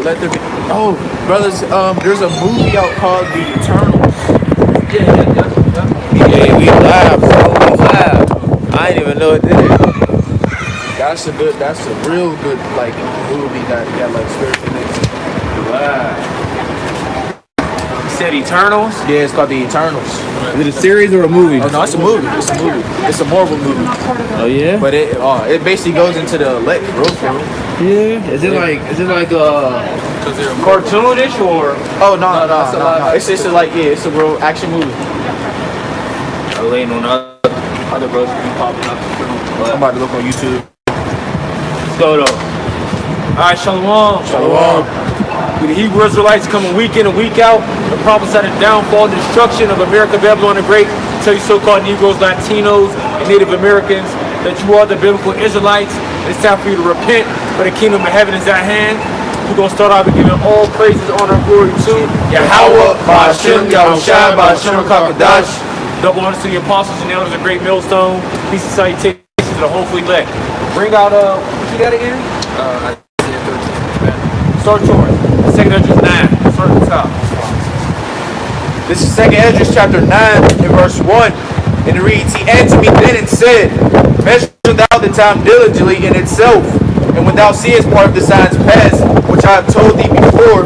let there be. Oh, brothers, there's a movie out called The Eternals. Yeah, we live, bro. We live. I didn't even know it did it. That's a real good like movie that got like spiritual things. Wow. You said Eternals? Yeah, it's called The Eternals. Is it a series or a movie? Oh no, it's a movie. It's a movie. It's a Marvel movie. Oh yeah. But it basically goes into the elect, bro. Yeah. Is it like cartoonish or? Oh no. It's just it's a real action movie. I'm waiting on other bros to be popping up. I'm about to look on YouTube. Let's go though. Alright, Shalom. Shalom. The Hebrew Israelites coming week in and week out. The prophesied downfall and destruction of America, Babylon the Great. Tell you so-called Negroes, Latinos, and Native Americans that you are the biblical Israelites. It's time for you to repent, for the kingdom of heaven is at hand. We're going to start off by giving all praises, honor, and glory to Yahweh, Ba'ashem, Yahushua, Ba'ashem, Kakadash. Double honors to the apostles and elders of Great Millstone. Peace and salutations to the hopefully elect. Bring out, what you got again? Start yours. Second Esdras 9. Start at the top. This is Second Esdras chapter 9 and verse 1. And it reads, He answered me then and said, Measure thou the time diligently in itself, and when thou seest part of the signs past, which I have told thee before,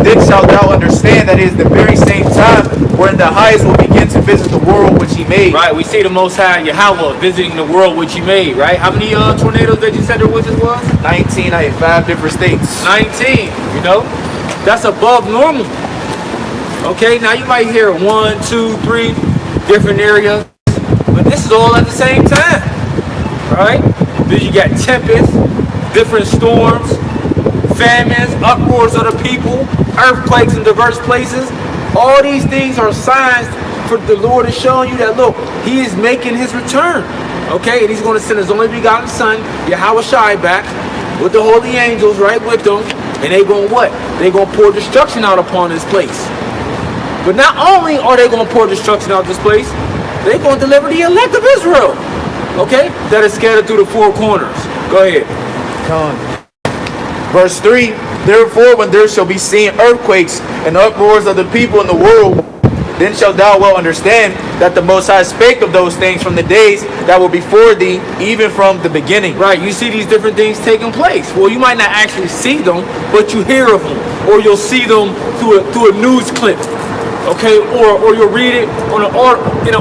then shalt thou understand that it is the very same time wherein the highest will begin to visit the world which he made. Right, we see the Most High Yahweh visiting the world which he made, right? How many tornadoes that you said there was? 19, I had 5 different states. 19, you know? That's above normal. Okay, now you might hear 1, 2, 3 different areas, but this is all at the same time, right? Then you got tempests, different storms, famines, uproars of the people, earthquakes in diverse places. All these things are signs for the Lord is showing you that, look, he is making his return. Okay, and he's going to send his only begotten son, Yahweh Shai, back with the holy angels right with them. And they going to what? They going to pour destruction out upon this place. But not only are they going to pour destruction out this place, they're going to deliver the elect of Israel. Okay, that is scattered through the 4 corners. Go ahead. Come on. Verse 3, Therefore, when there shall be seen earthquakes and uproars of the people in the world, then shalt thou well understand that the Most High spake of those things from the days that were before thee, even from the beginning. Right, you see these different things taking place. Well, you might not actually see them, but you hear of them, or you'll see them through a news clip. Okay, or you'll read it in an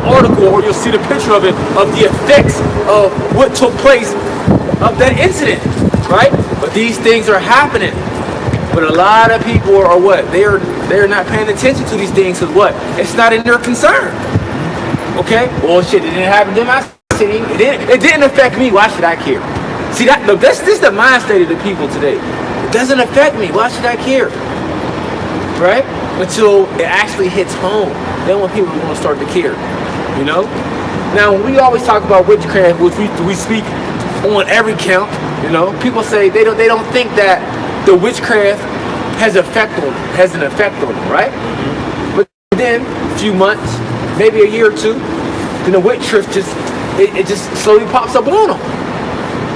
article, or you'll see the picture of it, of the effects of what took place of that incident, right? But these things are happening. But a lot of people are what? They're not paying attention to these things because what? It's not in their concern. Okay? Well, shit, it didn't happen to my city. It didn't affect me. Why should I care? See, this is the mind state of the people today. It doesn't affect me. Why should I care? Right? Until it actually hits home. Then when people are going to start to care. You know? Now, when we always talk about witchcraft, which we speak on every count, you know, people say they don't think that the witchcraft has an effect on them, right? But then a few months, maybe a year or two, then the witchcraft just slowly pops up on them,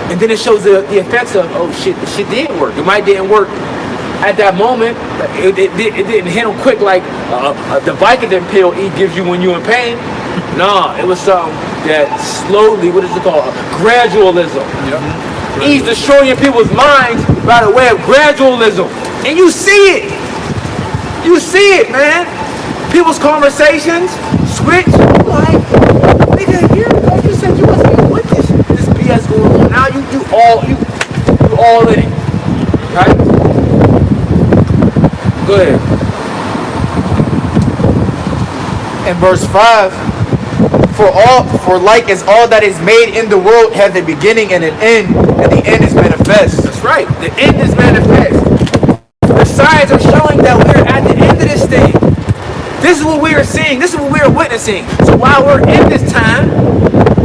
and then it shows the effects of, oh shit, the shit didn't work. It might didn't work at that moment. It didn't hit them quick like the Vicodin pill gives you when you're in pain. No, it was something that slowly, what is it called? Gradualism. Yep. He's destroying people's minds by the way of gradualism. And you see it. You see it, man. People's conversations switch. Like, nigga, you said you wasn't even with this BS going on. Now you all in it. Right? Go ahead. In verse 5, For like as all that is made in the world has a beginning and an end, and the end is manifest. That's right. The end is manifest. The signs are showing that we're at the end of this thing. This is what we are seeing. This is what we are witnessing. So while we're in this time,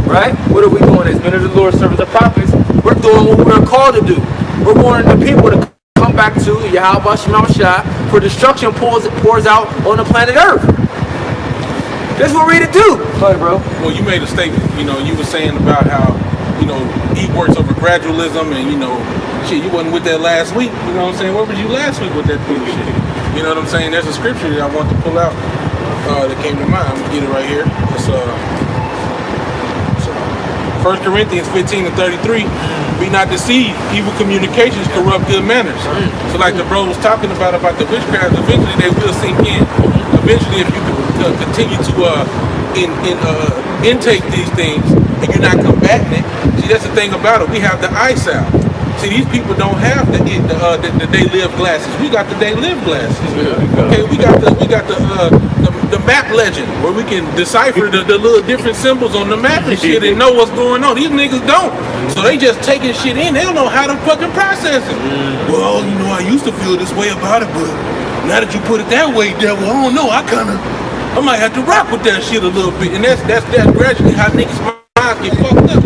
right, what are we doing as men of the Lord, servants of prophets? We're doing what we're called to do. We're warning the people to come back to Yahweh Shai, for destruction pours out on the planet Earth. That's what we're to do. Go ahead, bro. Well, you made a statement. You know, you were saying about how, you know, he works over gradualism, and shit, you wasn't with that last week. You know what I'm saying? Where was you last week with that bullshit? You know what I'm saying? There's a scripture that I want to pull out that came to mind. I'm gonna get it right here. It's 1 Corinthians 15:33. Be not deceived. Evil communications corrupt good manners. So like the bro was talking about the witchcraft, eventually they will sink in. Eventually, if you continue to intake these things and you're not combating it, see, that's the thing about it. We have the eye salve. See, these people don't have the they live glasses. We got the they live glasses. Okay, we got the map legend where we can decipher the little different symbols on the map and shit and know what's going on. These niggas don't. So they just taking shit in. They don't know how to fucking process it. Well, I used to feel this way about it, but now that you put it that way, devil, I don't know. I might have to rock with that shit a little bit. And that's gradually how niggas' minds get fucked up.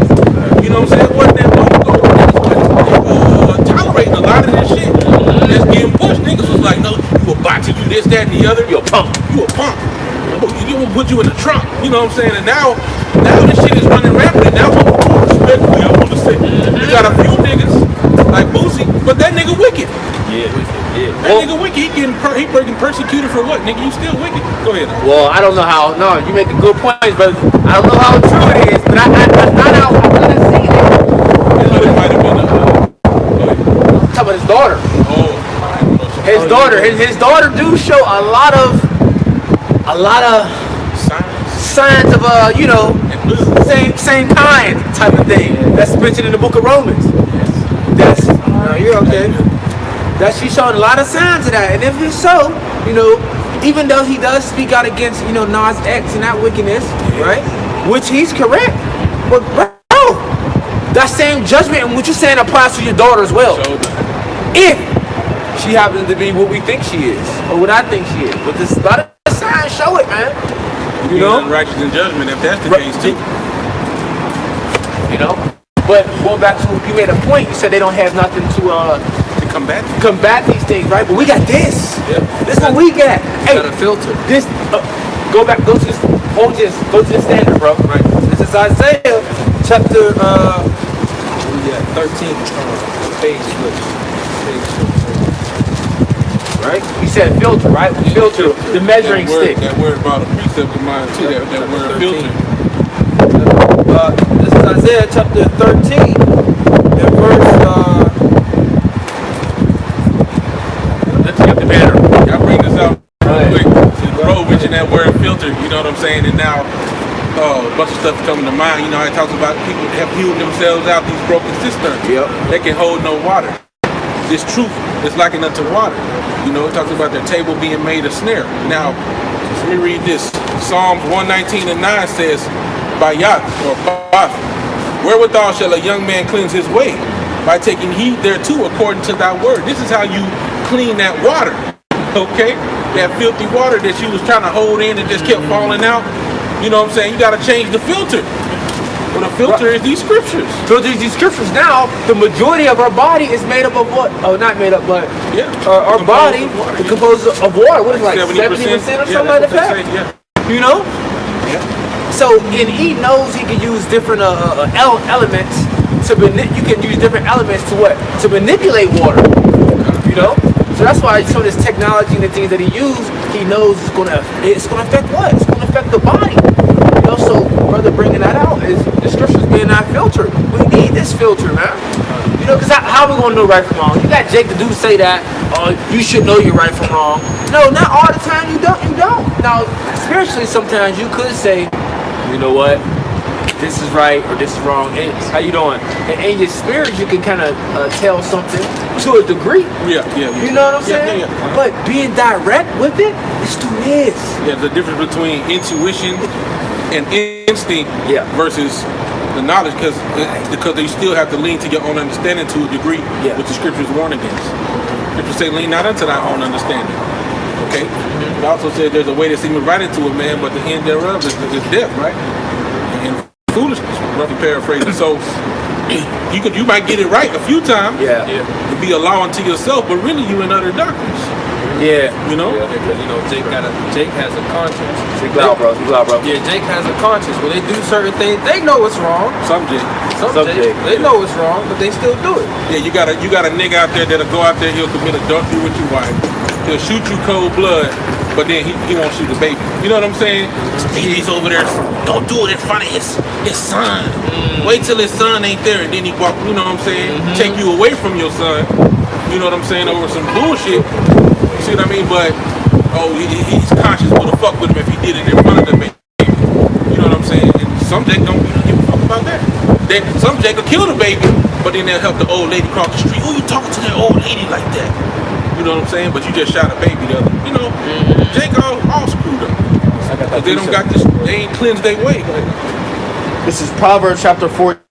You know what I'm saying? It wasn't that long ago where niggas wasn't tolerating a lot of this shit that's getting pushed. Niggas was like, no, you a bot to do this, that, and the other. You a punk. You will put you in the trunk. You know what I'm saying? And now this shit is running rapid. And now, respectfully, I want to say, you got a few niggas like Boosie, but that nigga wicked. Yeah. That nigga wicked. He breaking persecuted for what? Nigga, you still wicked. Go ahead. Well, I don't know how. No, you make a good point, but I don't know how true it is. But I couldn't see it. It might have been I'm talking about his daughter. His daughter do show a lot of signs of same kind type of thing. That's mentioned in the book of Romans. That's you're okay. That she's showing a lot of signs of that, and if it's so, even though he does speak out against Nas X and that wickedness, right? Which he's correct, but bro, that same judgment and what you're saying applies to your daughter as well. If she happens to be what we think she is, or what I think she is, but there's a lot of signs show it, man. Righteous in judgment if that's the case too. But going back to you made a point. You said they don't have nothing to combat these things, right? But we got this. Yep. This is what we got. Hey, got a filter. This go to the standard, bro. Right. This is Isaiah chapter 13 page. Right? You said filter, right? Filter, the measuring stick. That word brought a precept of mine too. That word filter. This is Isaiah chapter 13 and verse Let's get the banner. Y'all bring this out real quick. Bro mentioned that word filter, you know what I'm saying? And now a bunch of stuff coming to mind. It talks about people that have hewed themselves out these broken cisterns. Yep. That can hold no water. This truth is likened unto water. It talks about their table being made a snare. Now, let me read this. Psalms 119:9 says, Bayat or Bath, wherewithal shall a young man cleanse his way? By taking heed thereto according to thy word. This is how you clean that water. Okay? That filthy water that you was trying to hold in and just kept falling out. You know what I'm saying? You got to change the filter. Well, the filter is these scriptures. These scriptures now, the majority of our body is made up of what? Oh, not made up, but our body is composed of water. What is it, like 70% or something like that? Yeah. So, and he knows he can use different elements to you can use different elements to what? To manipulate water. So that's why some of this technology and the things that he used, he knows it's gonna affect what? It's gonna affect the body. So brother bringing that out is the scriptures being our filter. We need this filter, man. Because how are we gonna know right from wrong? You got Jake the dude say that, you should know you're right from wrong. No, not all the time. You don't. Now, spiritually, sometimes you could say, you know what? This is right or this is wrong. And how you doing? And in your spirit, you can kind of tell something to a degree. Yeah. You know what I'm saying? Yeah. But being direct with it, it's too this. Yeah, the difference between intuition and instinct versus the knowledge, because you still have to lean to your own understanding to a degree, which the scriptures warn against. Scriptures say, lean not unto thy own understanding. Okay? It also says there's a way that seemeth right into a man, but the end thereof is death, right? And foolishness, roughly paraphrasing. So you might get it right a few times, and be a law unto yourself, but really you in utter darkness. Yeah. You know? Yeah, because you know Jake has a conscience. Speak loud, bro. Speak loud, bro. Yeah, Jake has a conscience. When they do certain things, they know it's wrong. Some Jake. Some Some Jake, Jake, they know it's wrong, but they still do it. Yeah, you got a nigga out there that'll go out there, he'll commit adultery with your wife. He'll shoot you cold blood, but then he won't shoot the baby. You know what I'm saying? He's over there, don't do it in front of his son. Wait till his son ain't there, and then he walk, you know what I'm saying? Take you away from your son. You know what I'm saying? Over some bullshit. See what I mean? But, he's conscious what the fuck with him if he did it in front of the baby. You know what I'm saying? And some Jake don't give a fuck about that. Some Jake will kill the baby, but then they'll help the old lady cross the street. Oh, you talking to that old lady like that? You know what I'm saying? But you just shot a baby the other. You know, Jake all screwed up. But they don't got this. They ain't cleansed their way. This is Proverbs chapter 14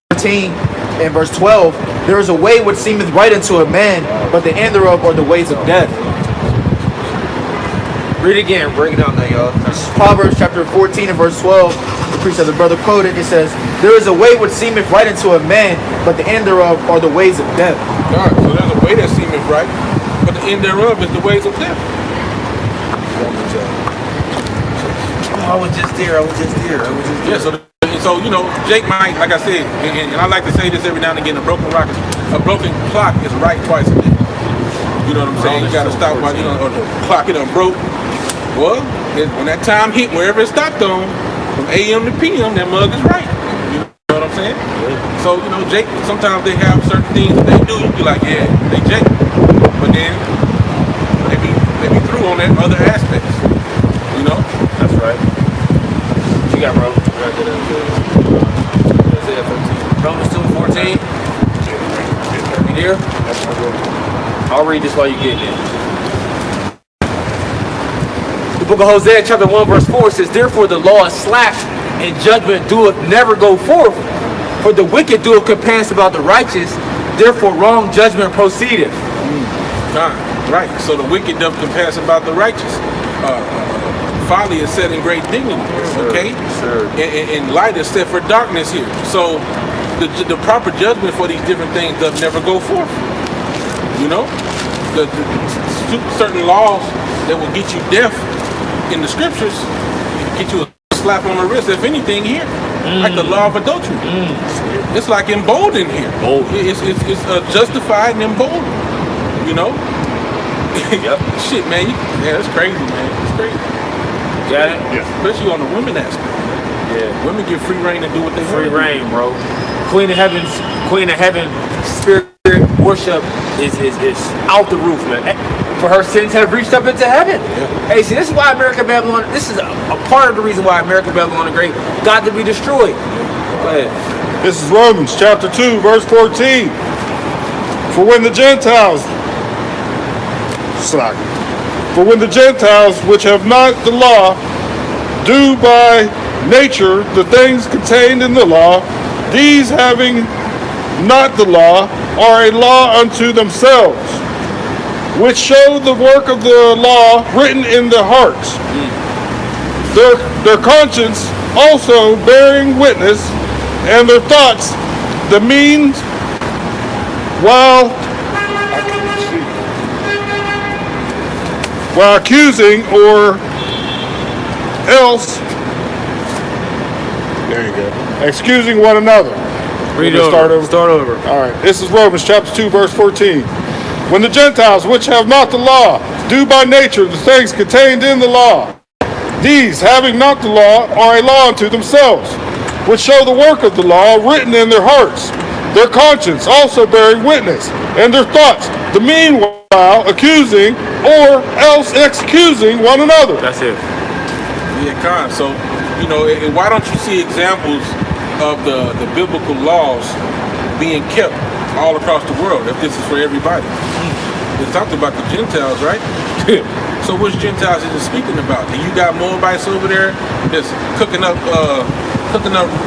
and verse 12. There is a way which seemeth right unto a man, but the end thereof are the ways of death. Read it again. Break it down there, y'all. This is Proverbs chapter 14 and verse 12. The priest of the brother quoted. It says, there is a way which seemeth right unto a man, but the end thereof are the ways of death. All right, so there's a way that seemeth right, but the end thereof is the ways of death. I was just there. Yeah, so you know, Jake might, like I said, and I like to say this every now and again, a broken clock is right twice a day. You know what I'm saying? You gotta stop while or the clock it done broke. Well, when that time hit, wherever it stopped on, from AM to PM, that mug is right. You know what I'm saying? So, you know, Jake, sometimes they have certain things that they do, you be like, yeah, they Jake. But then they be through on that other aspects. You know? That's right. What you got, bro? Romans 2:14. You there? I'll read this while you get it. The book of Hosea, chapter 1, verse 4 says, therefore the law is slack, and judgment doeth never go forth. For the wicked doeth compass about the righteous, therefore wrong judgment proceedeth. Right. So the wicked doth compass about the righteous. Folly is set in great dignity. Okay? Sure. And light is set for darkness here. So the proper judgment for these different things doth never go forth. You know? The certain laws that will get you deaf in the scriptures, get you a slap on the wrist, if anything here. Like the law of adultery. It's like emboldened here. It's justified and emboldened. You know? Yep. Shit, man. It's crazy, man. It's crazy. Got it? Yeah. Especially on the women aspect. Yeah. Women get free reign to do what they want. Free reign, bro. Queen of Heaven, spirit worship is out the roof, man. For her sins have reached up into heaven. Yeah. Hey, see, this is why America Babylon. This is a part of the reason why America Babylon the Great got to be destroyed. Go ahead. This is Romans chapter 2, verse 14. For when the Gentiles which have not the law do by nature the things contained in the law, these having not the law are a law unto themselves, which show the work of the law written in their hearts, their conscience also bearing witness, and their thoughts the means while accusing or else excusing one another. Read it over. Start over. All right. This is Romans chapter 2, verse 14. When the Gentiles, which have not the law, do by nature the things contained in the law, these, having not the law, are a law unto themselves, which show the work of the law written in their hearts, their conscience also bearing witness, and their thoughts, the meanwhile accusing or else excusing one another. That's it. Yeah, kind. So, you know, why don't you see examples of the biblical laws being kept all across the world, if this is for everybody? They talked about the Gentiles, right? So which Gentiles is it speaking about? Do you got Moabites over there that's cooking up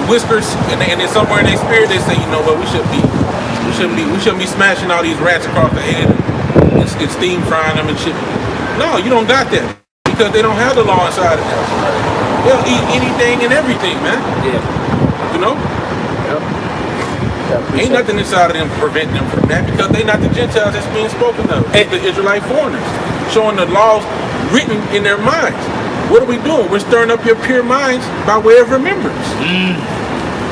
whiskers, and then somewhere in their spirit they say, you know what, we shouldn't be smashing all these rats across the head and steam frying them and shit. No, you don't got that, because they don't have the law inside of them. They'll eat anything and everything, man. Yeah. You know? Yep. Ain't nothing inside of them preventing them from that, because they not the Gentiles that's being spoken of. It's the Israelite foreigners. showing the laws written in their minds. What are we doing? We're stirring up your pure minds by way of remembrance.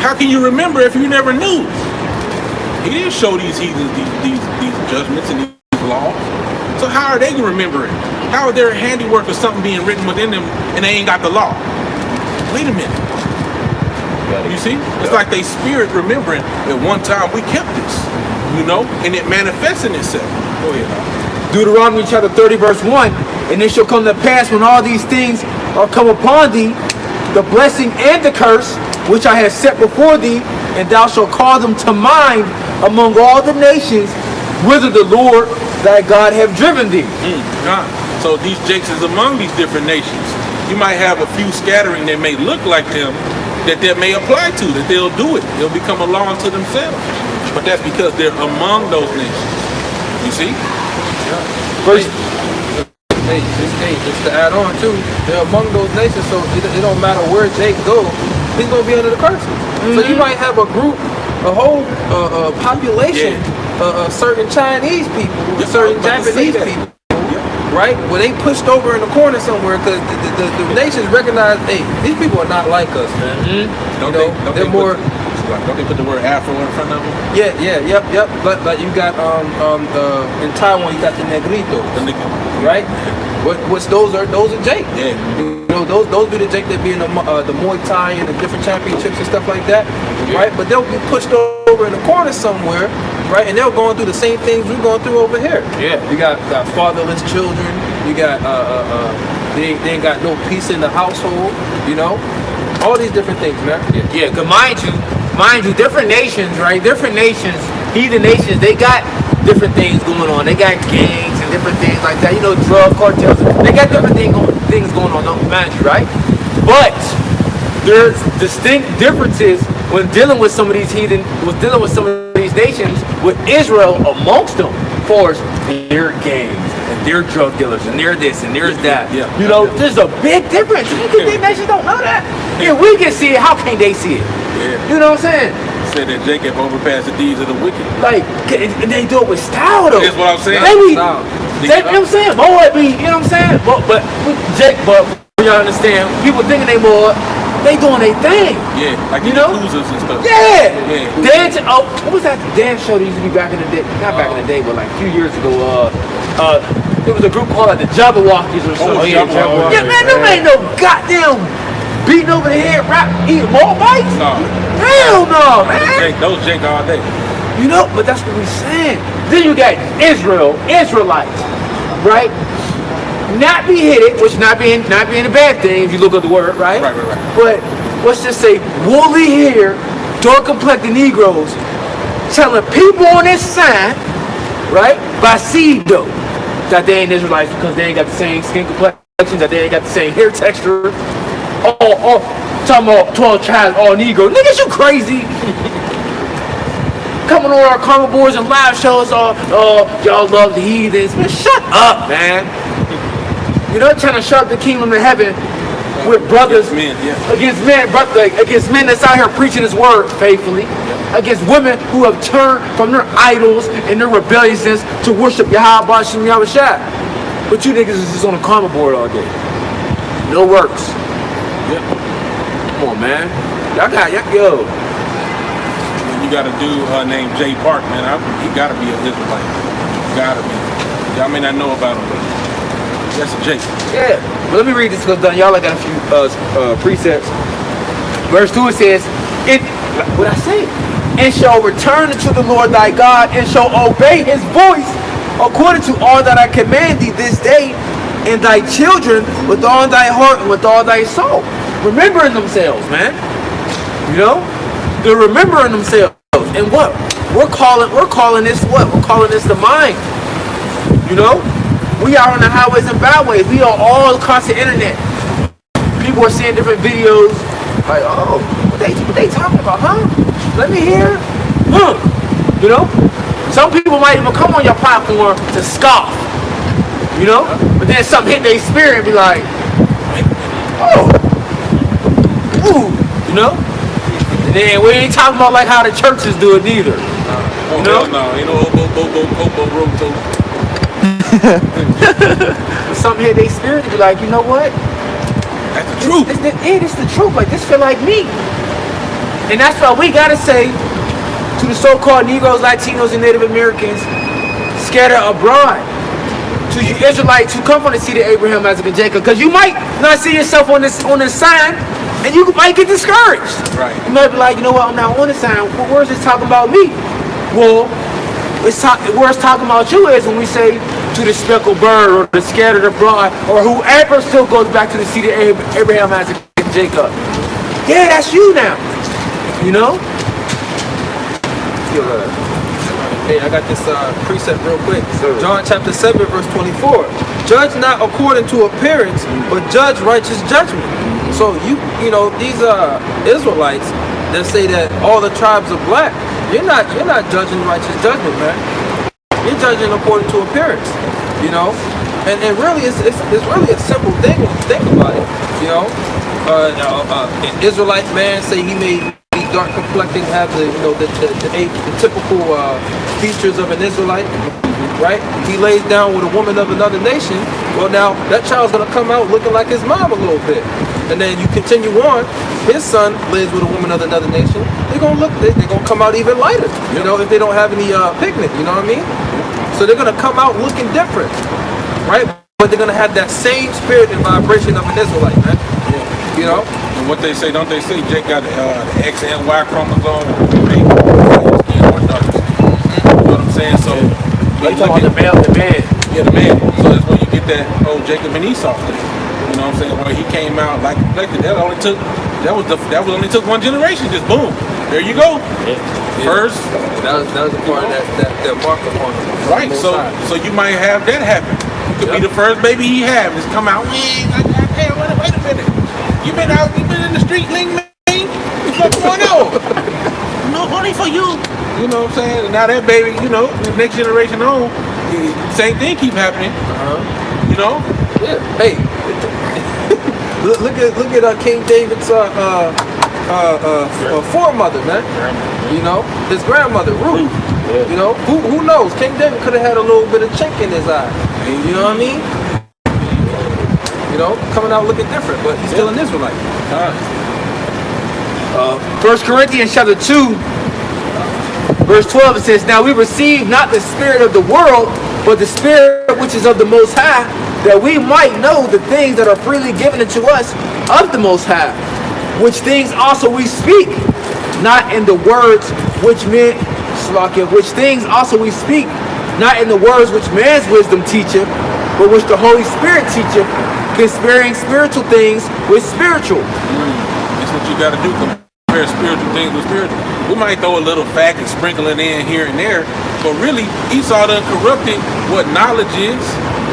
How can you remember if you never knew? He didn't show these heathens these judgments and these laws. So how are they remembering? How are their handiwork of something being written within them and they ain't got the law? Wait a minute. You see? It's like they spirit remembering at one time we kept this, you know, and it manifesting itself. Go ahead. Deuteronomy chapter 30 verse 1, and it shall come to pass when all these things are come upon thee, the blessing and the curse which I have set before thee, and thou shalt call them to mind among all the nations whither the Lord thy God have driven thee. So these jakes is among these different nations. You might have a few scattering that may look like them, that may apply to, that they'll do it. They'll become a law unto themselves. But that's because they're among those nations. You see? Verse, Just to add on too, they're among those nations, so it don't matter where Jake goes, he's gonna be under the curses. So you might have a group, a whole population, certain Chinese people, certain Japanese people, right? Well, they pushed over in the corner somewhere because the nations recognize, hey, these people are not like us, man. Don't They're more. Don't they put the word Afro in front of them? Yep. But you got in Taiwan, you got the Negrito, right? What's those are Jake. Yeah. You know, those be the Jake that be in the Muay Thai and the different championships and stuff like that, right? But they'll be pushed over in the corner somewhere, right? And they're going through the same things we're going through over here. Yeah. You got fatherless children. You got they ain't got no peace in the household. You know, all these different things, man. yeah, cause mind you, different nations, right? Different nations, heathen nations, they got different things going on. They got gangs and different things like that. You know, drug cartels. They got different things going on, mind you, right? But there's distinct differences when dealing with some of these heathen, dealing with some of these nations, with Israel amongst them, for their gangs and their drug dealers and their this and there's that. Yeah. You know, there's a big difference. You think these nations don't know that? Yeah, we can see it. How can they see it? Yeah. You know what I'm saying? Said that Jacob overpassed the deeds of the wicked. Like, and they do it with style though. That's what I'm saying. They, Style. you know what I'm saying? Boy, you know what I'm saying? But Jake, but y'all understand, people thinking they more, they doing their thing. Yeah, like You the know? Yakuzas and stuff. Yeah. Yeah. Dance. Oh, what was that dance show that used to be back in the day? Not back in the day, but like a few years ago. There was a group called like the Jabbawockeez or something. Jabbawockeez. Yeah, man, them ain't no goddamn beating over the head, rap, eating more bites. No. Hell no, man. Those Jake all day. You know, but that's what we're saying. Then you got Israelites, right? Not beheaded, which not being a bad thing if you look at the word, right? Right. But let's just say woolly hair, dark complected Negroes telling people on this side, right, by seed though, that they ain't Israelites because they ain't got the same skin complexion, that they ain't got the same hair texture. All talking about 12 tribes, all Negro. Niggas, you crazy? Coming on our karma boards and live shows, y'all love the heathens. Man, shut up, man. You know, trying to shut up the kingdom of heaven with brothers against men that's out here preaching his word faithfully, against women who have turned from their idols and their rebelliousness to worship Yahweh Bashem Yahweh Shai. But you niggas is just on a karma board all day. No works. Come on, man. Yo. You got a dude named Jay Park, man. He gotta be an Israelite. Gotta be. Y'all may not know about him, but that's a Jake. Yeah. But let me read this because y'all got a few precepts. Verse 2 it says, what I say? And shall return unto the Lord thy God and shall obey his voice according to all that I command thee this day, and thy children with all thy heart and with all thy soul. Remembering themselves, man. You know? They're remembering themselves. And what? We're calling this what? We're calling this the mind. You know? We are on the highways and byways. We are all across the internet. People are seeing different videos. Like, oh, what they talking about, huh? Let me hear. You know? Some people might even come on your platform to scoff. You know? But then something hit their spirit and be like, oh. Ooh. You know? And then we ain't talking about like how the churches do it neither. You know? No, ain't no obo. Some hear they spirit to be like, you know what? That's the truth. It's the truth. Like, this feel like me. And that's why we gotta say to the so-called Negroes, Latinos, and Native Americans scattered abroad, to you Israelites who come from the seed of Abraham, Isaac, and Jacob, because you might not see yourself on this sign, and you might get discouraged. Right. You might be like, you know what? I'm not on the sign. Well, where's this talking about me? Well, where it's talking about you is when we say to the speckled bird or the scattered abroad or whoever still goes back to the seed of Abraham, Isaac, and Jacob. Yeah, that's you now. You know? Hey, I got this precept real quick. John chapter 7, verse 24. Judge not according to appearance, but judge righteous judgment. So you know, these Israelites that say that all the tribes are black, you're not judging righteous judgment, man. You're judging according to appearance, you know? And really it's really a simple thing when you think about it, you know? An Israelite man say he may be dark complected, have the typical features of an Israelite, right? He lays down with a woman of another nation. Well, now that child's gonna come out looking like his mom a little bit, and then you continue on. His son lives with a woman of another nation. They're gonna come out even lighter, you know, if they don't have any pigment. You know what I mean? So they're gonna come out looking different, right? But they're gonna have that same spirit and vibration of an Israelite, man. You know. And what they say, don't they say Jake got the X and Y chromosome? You know what I'm saying? So You talking about the man. Yeah, the man. So that's when you get that old Jacob and Esau thing. You know what I'm saying? Where he came out like complected. That only took one generation. Just boom. There you go. Yeah. First. That was a part of that mark upon him. Right. So you might have that happen. It could be the first baby he had. Just come out. Hey, wait a minute. You been in the street, Ling Man? What's going on? No, only for you. You know what I'm saying? And now that baby, you know, the next generation on, same thing keep happening. You know? Yeah. Hey, look at King David's foremother, man. You know, his grandmother Ruth. Yeah. You know, who knows? King David could have had a little bit of chink in his eye. You know what I mean? You know, coming out looking different, but he's still an Israelite. 1 Corinthians chapter 2, verse 12, it says, now we receive not the spirit of the world, but the spirit which is of the Most High, that we might know the things that are freely given unto us of the Most High, which things also we speak, not in the words which things also we speak, not in the words which man's wisdom teacheth, but which the Holy Spirit teacheth, comparing spiritual things with spiritual. That's what you got to do, compare spiritual things with spiritual. We might throw a little fact and sprinkle it in here and there, but really Esau done corrupted what knowledge is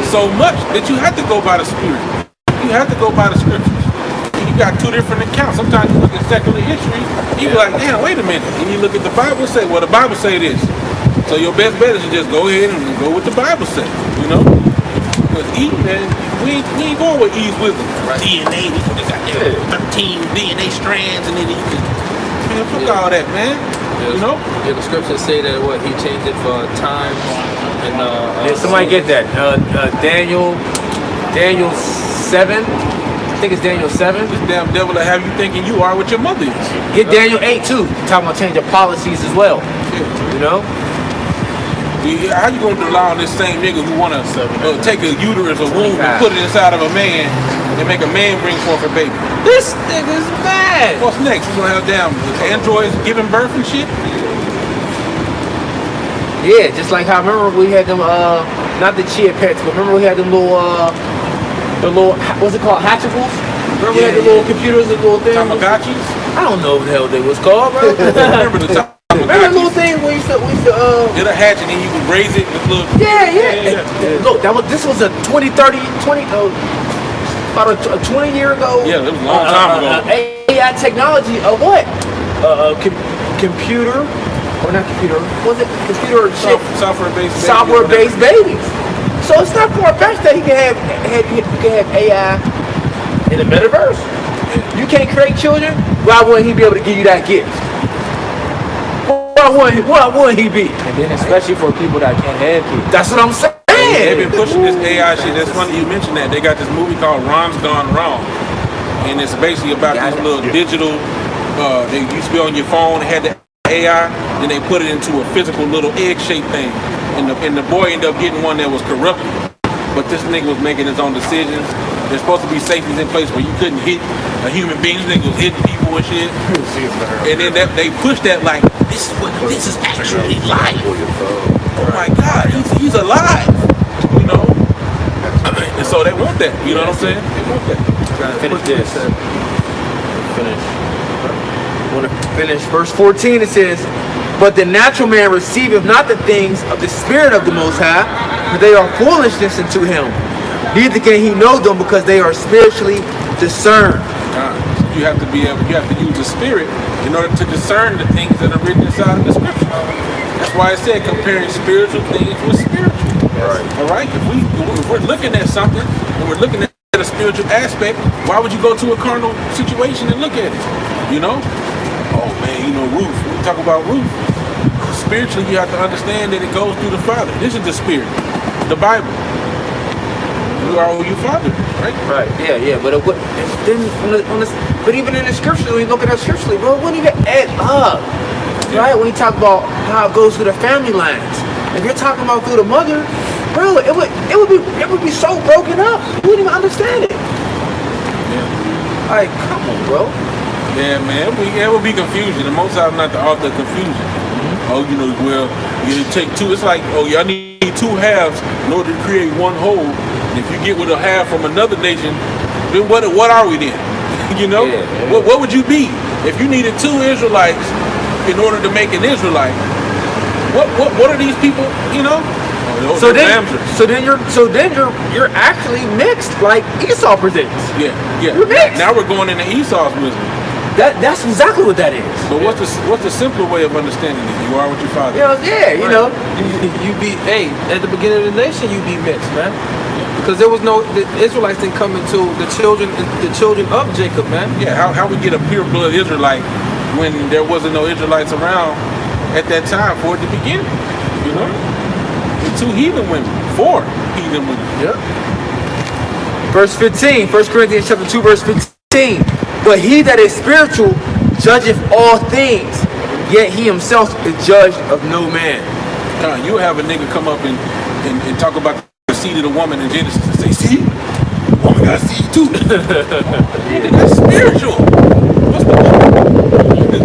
so much that you have to go by the Spirit. You have to go by the scriptures. You got two different accounts. Sometimes you look at secular history, you be like, damn, wait a minute. And you look at the Bible and say, well, the Bible say this. So your best bet is to just go ahead and go with the Bible say, you know? Because Eve, man, we ain't going with Eve's wisdom. Right. DNA, we got 13 DNA strands, and then you can, man, fuck all that, man. You know? Yeah, the scriptures say that he changed it for time. And somebody get that. Daniel 7. I think it's Daniel 7. This damn devil will have you thinking you are what your mother is. Get Daniel 8 too. Talking about changing policies as well. Yeah. You know? How you gonna rely on this same nigga who wanna take a uterus or womb and put it inside of a man and make a man bring forth a baby? This nigga's mad. What's next? We gonna have damn androids giving birth and shit? Yeah, just like how remember we had them not the chia pets, but remember we had them little what's it called, hatchables? Remember we had the little computers and little things? Tamagotchis? I don't know what the hell they was called, bro. Remember the Tamagotchis? Remember the little thing we used to get a hatch and then you can raise it with little. Yeah. Look, this was a 20 year ago. Yeah, it was a long time ago. AI technology of what? Computer, or not computer? Was it computer or chip? Software-based babies. So it's not far-fetched that he can have AI in the metaverse. You can't create children. Why wouldn't he be able to give you that gift? What would he be? And then especially for people that can't have kids. That's what I'm saying. They've been pushing this AI shit. That's funny you mentioned that. They got this movie called Ron's Gone Wrong, and it's basically about this little digital. They used to be on your phone. They had the AI, then they put it into a physical little egg-shaped thing, and the boy ended up getting one that was corrupted. But this nigga was making his own decisions. There's supposed to be safeties in place where you couldn't hit a human being. This nigga was hitting people and shit. And then they pushed that like, this is actually life. Oh my God, he's alive. You know? And so they want that. You know what I'm saying? They want that. Finish this. Want to finish verse 14? It says, but the natural man receiveth not the things of the Spirit of the Most High, for they are foolishness unto him. Neither can he know them because they are spiritually discerned. You have to use the Spirit in order to discern the things that are written inside of the Scripture. That's why I said comparing spiritual things with spiritual. All right. If we're looking at something and we're looking at a spiritual aspect, why would you go to a carnal situation and look at it? You know? Oh man, you know Ruth. We talk about Ruth. Spiritually, you have to understand that it goes through the Father. This is the Spirit, the Bible. You are who your Father is, right? Right. Yeah. But but even in the scripture, when you look at it scripturally, bro, it wouldn't even add up. Right? When you talk about how it goes through the family lines, if you're talking about through the mother, bro, it would be so broken up. You wouldn't even understand it. Yeah. Like, come on, bro. Yeah, man. It would be confusion. The Most High is not the author of confusion. Oh, you know, well, you take two. It's like, oh, y'all need two halves in order to create one whole. And if you get with a half from another nation, then what are we then? You know? Yeah. What would you be? If you needed two Israelites in order to make an Israelite, what are these people, you know? So then you're actually mixed like Esau presents. Yeah. You're mixed. Now we're going into Esau's wisdom. That's exactly what that is. But what's the simpler way of understanding it? You are what your father. You know. You be at the beginning of the nation, you be mixed, man. Because there was the Israelites didn't come into the children of Jacob, man. Yeah, how we get a pure blood Israelite when there wasn't no Israelites around at that time for it to begin? You know, with 2 heathen women, 4 heathen women. Yep. Verse 15, 1 Corinthians chapter 2, verse 15. But he that is spiritual judgeth all things, yet he himself is judged of no man. You have a nigga come up and talk about the seed of the woman in Genesis and say, see, the woman got seed too. That's spiritual.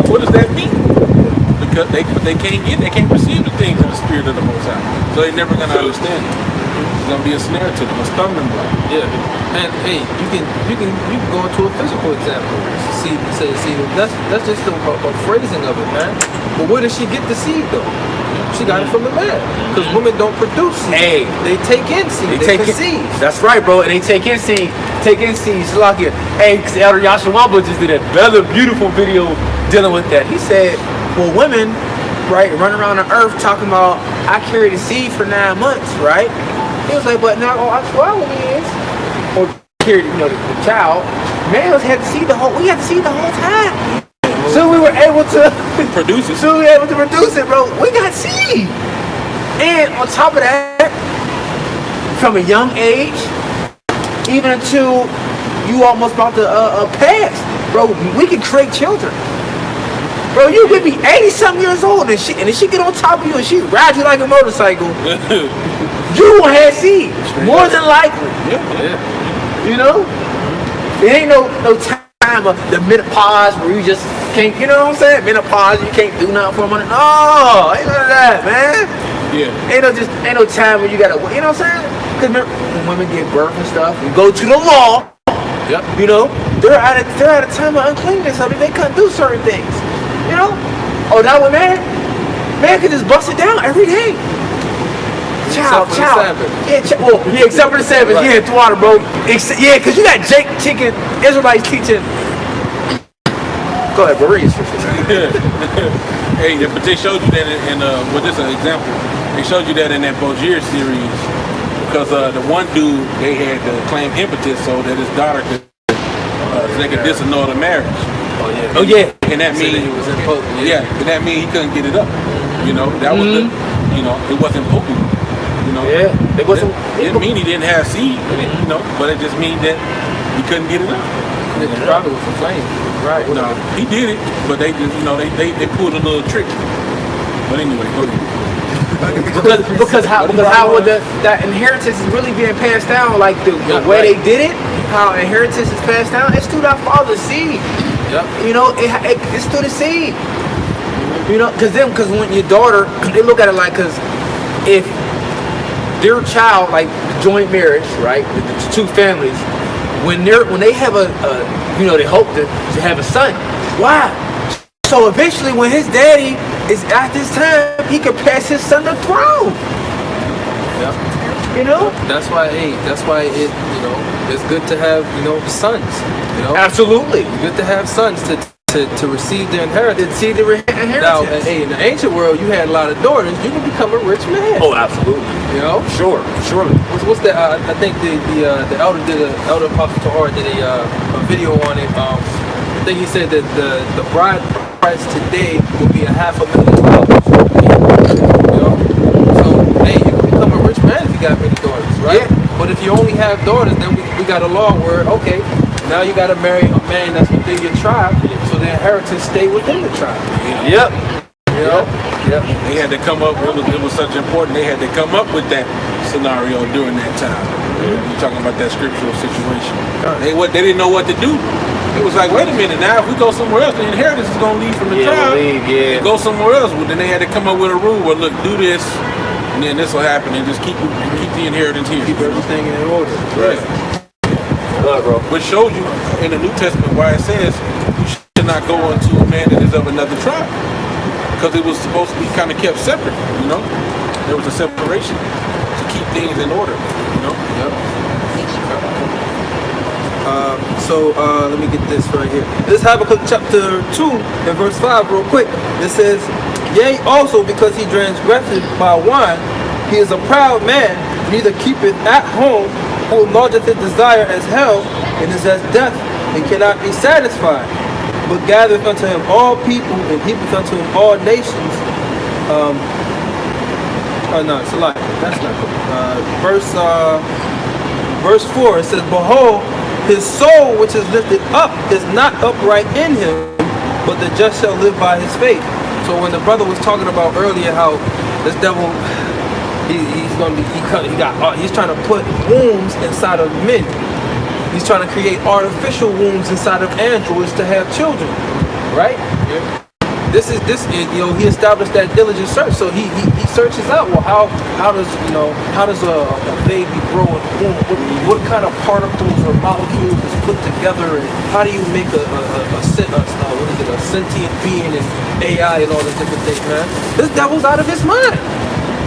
What does that mean? Because they can't perceive the things of the Spirit of the Most High, so they're never gonna understand it. It's gonna be a snare to them, a stumbling block. Yeah, and hey, you can go into a physical example. See, that's just a phrasing of it, man. But where does she get the seed though? She got it from the man. Because women don't produce seed. Hey, they take in seed. They conceive. That's right, bro. And they take in seed. Shalakia. Hey, Elder Yashawamba just did another beautiful video dealing with that. He said, well, women, right, run around the earth talking about I carried a seed for 9 months, right? He was like, but now on 12 years, or carried, the child, males had to see the whole time. So we were able to produce it. So we were able to produce it, bro. We got seed. And on top of that, from a young age, even until you almost about to pass, bro, we can create children. Bro, you could be 80-something years old and if she get on top of you and she rides you like a motorcycle, you gonna have seed. More than likely. Yeah. You know? It ain't no time of the menopause where you just can't, you know what I'm saying? Menopause, you can't do nothing for a minute. No, ain't none of that, man. Yeah. Ain't no time when you gotta, you know what I'm saying? Because when women give birth and stuff, you go to the law. Yep. You know, they're at a time of uncleanness, so they couldn't do certain things. You know? Oh, now with man can just bust it down every day. Child. Yeah, except for the Sabbath. Right. Yeah, the water, bro. Yeah, because you got chicken Israelites teaching. Go ahead, bro. Read your scripture. Hey, but they showed you that this is an example. They showed you that in that Bogier series because the one dude, they had to claim impetus so that his daughter could, so they could disannul the marriage. Oh yeah. And that means he was impotent. And that means he couldn't get it up. You know, that was it wasn't potent. You know. Yeah, they wasn't. It didn't mean he didn't have seed, you know, but it just means that he couldn't get it out. The prophet was inflamed. Right. No, he did it, but they just, you know, they pulled a little trick. But anyway, go ahead. because how would that inheritance is really being passed down? Like the way they did it, how inheritance is passed down, it's through that father's seed. Yep. You know, it's through the seed. You know, because when your daughter, they look at it like, because if their child, like joint marriage, right, the two families, when they have you know, they hope to have a son. Why? So eventually, when his daddy is at this time, he can pass his son the throne. Yep. You know? That's why it, you know, it's good to have, you know, sons. You know? Absolutely. It's good to have sons to receive the inheritance. See the inheritance. Now, in the ancient world, you had a lot of daughters. You could become a rich man. Oh, absolutely. You know? Surely. What's that? I think the elder Apostle Tahar did a video on it. I think he said that the bride price today will be $500,000. You know? So hey, you can become a rich man if you got many daughters, right? Yeah. But if you only have daughters, then we got a law where okay, now you got to marry a man that's within your tribe, so the inheritance stay within the tribe. Yep. You know? Yep. They had to come up. It was such important. They had to come up with that scenario during that time. You're talking about that scriptural situation. They didn't know what to do. It was like, wait a minute, now if we go somewhere else, the inheritance is going to leave from the tribe. Go somewhere else. Well, then they had to come up with a rule where, look, do this, and then this will happen, and just keep the inheritance here. Keep everything in order. Right. Bro. Which shows you in the New Testament why it says you should not go unto a man that is of another tribe. Because it was supposed to be kind of kept separate, you know? There was a separation to keep things in order, you know? Yep. Let me get this right here. This is Habakkuk chapter 2 and verse 5 real quick. It says, yea, also because he transgressed by wine, he is a proud man, neither keepeth at home, who enlargeth his desire as hell, and is as death, and cannot be satisfied, but gathereth unto him all people, and heapeth unto him all nations. No, it's a lie. That's not good. Verse 4, it says, behold, his soul which is lifted up is not upright in him, but the just shall live by his faith. So when the brother was talking about earlier how this devil, he's trying to put wombs inside of men. He's trying to create artificial wombs inside of androids to have children, right? Yeah. This is you know, he established that diligent search. So he searches out, well, how does a baby grow in the womb? What kind of particles or molecules is put together, and how do you make a sentient being and AI and all these different things, man? This devil's out of his mind.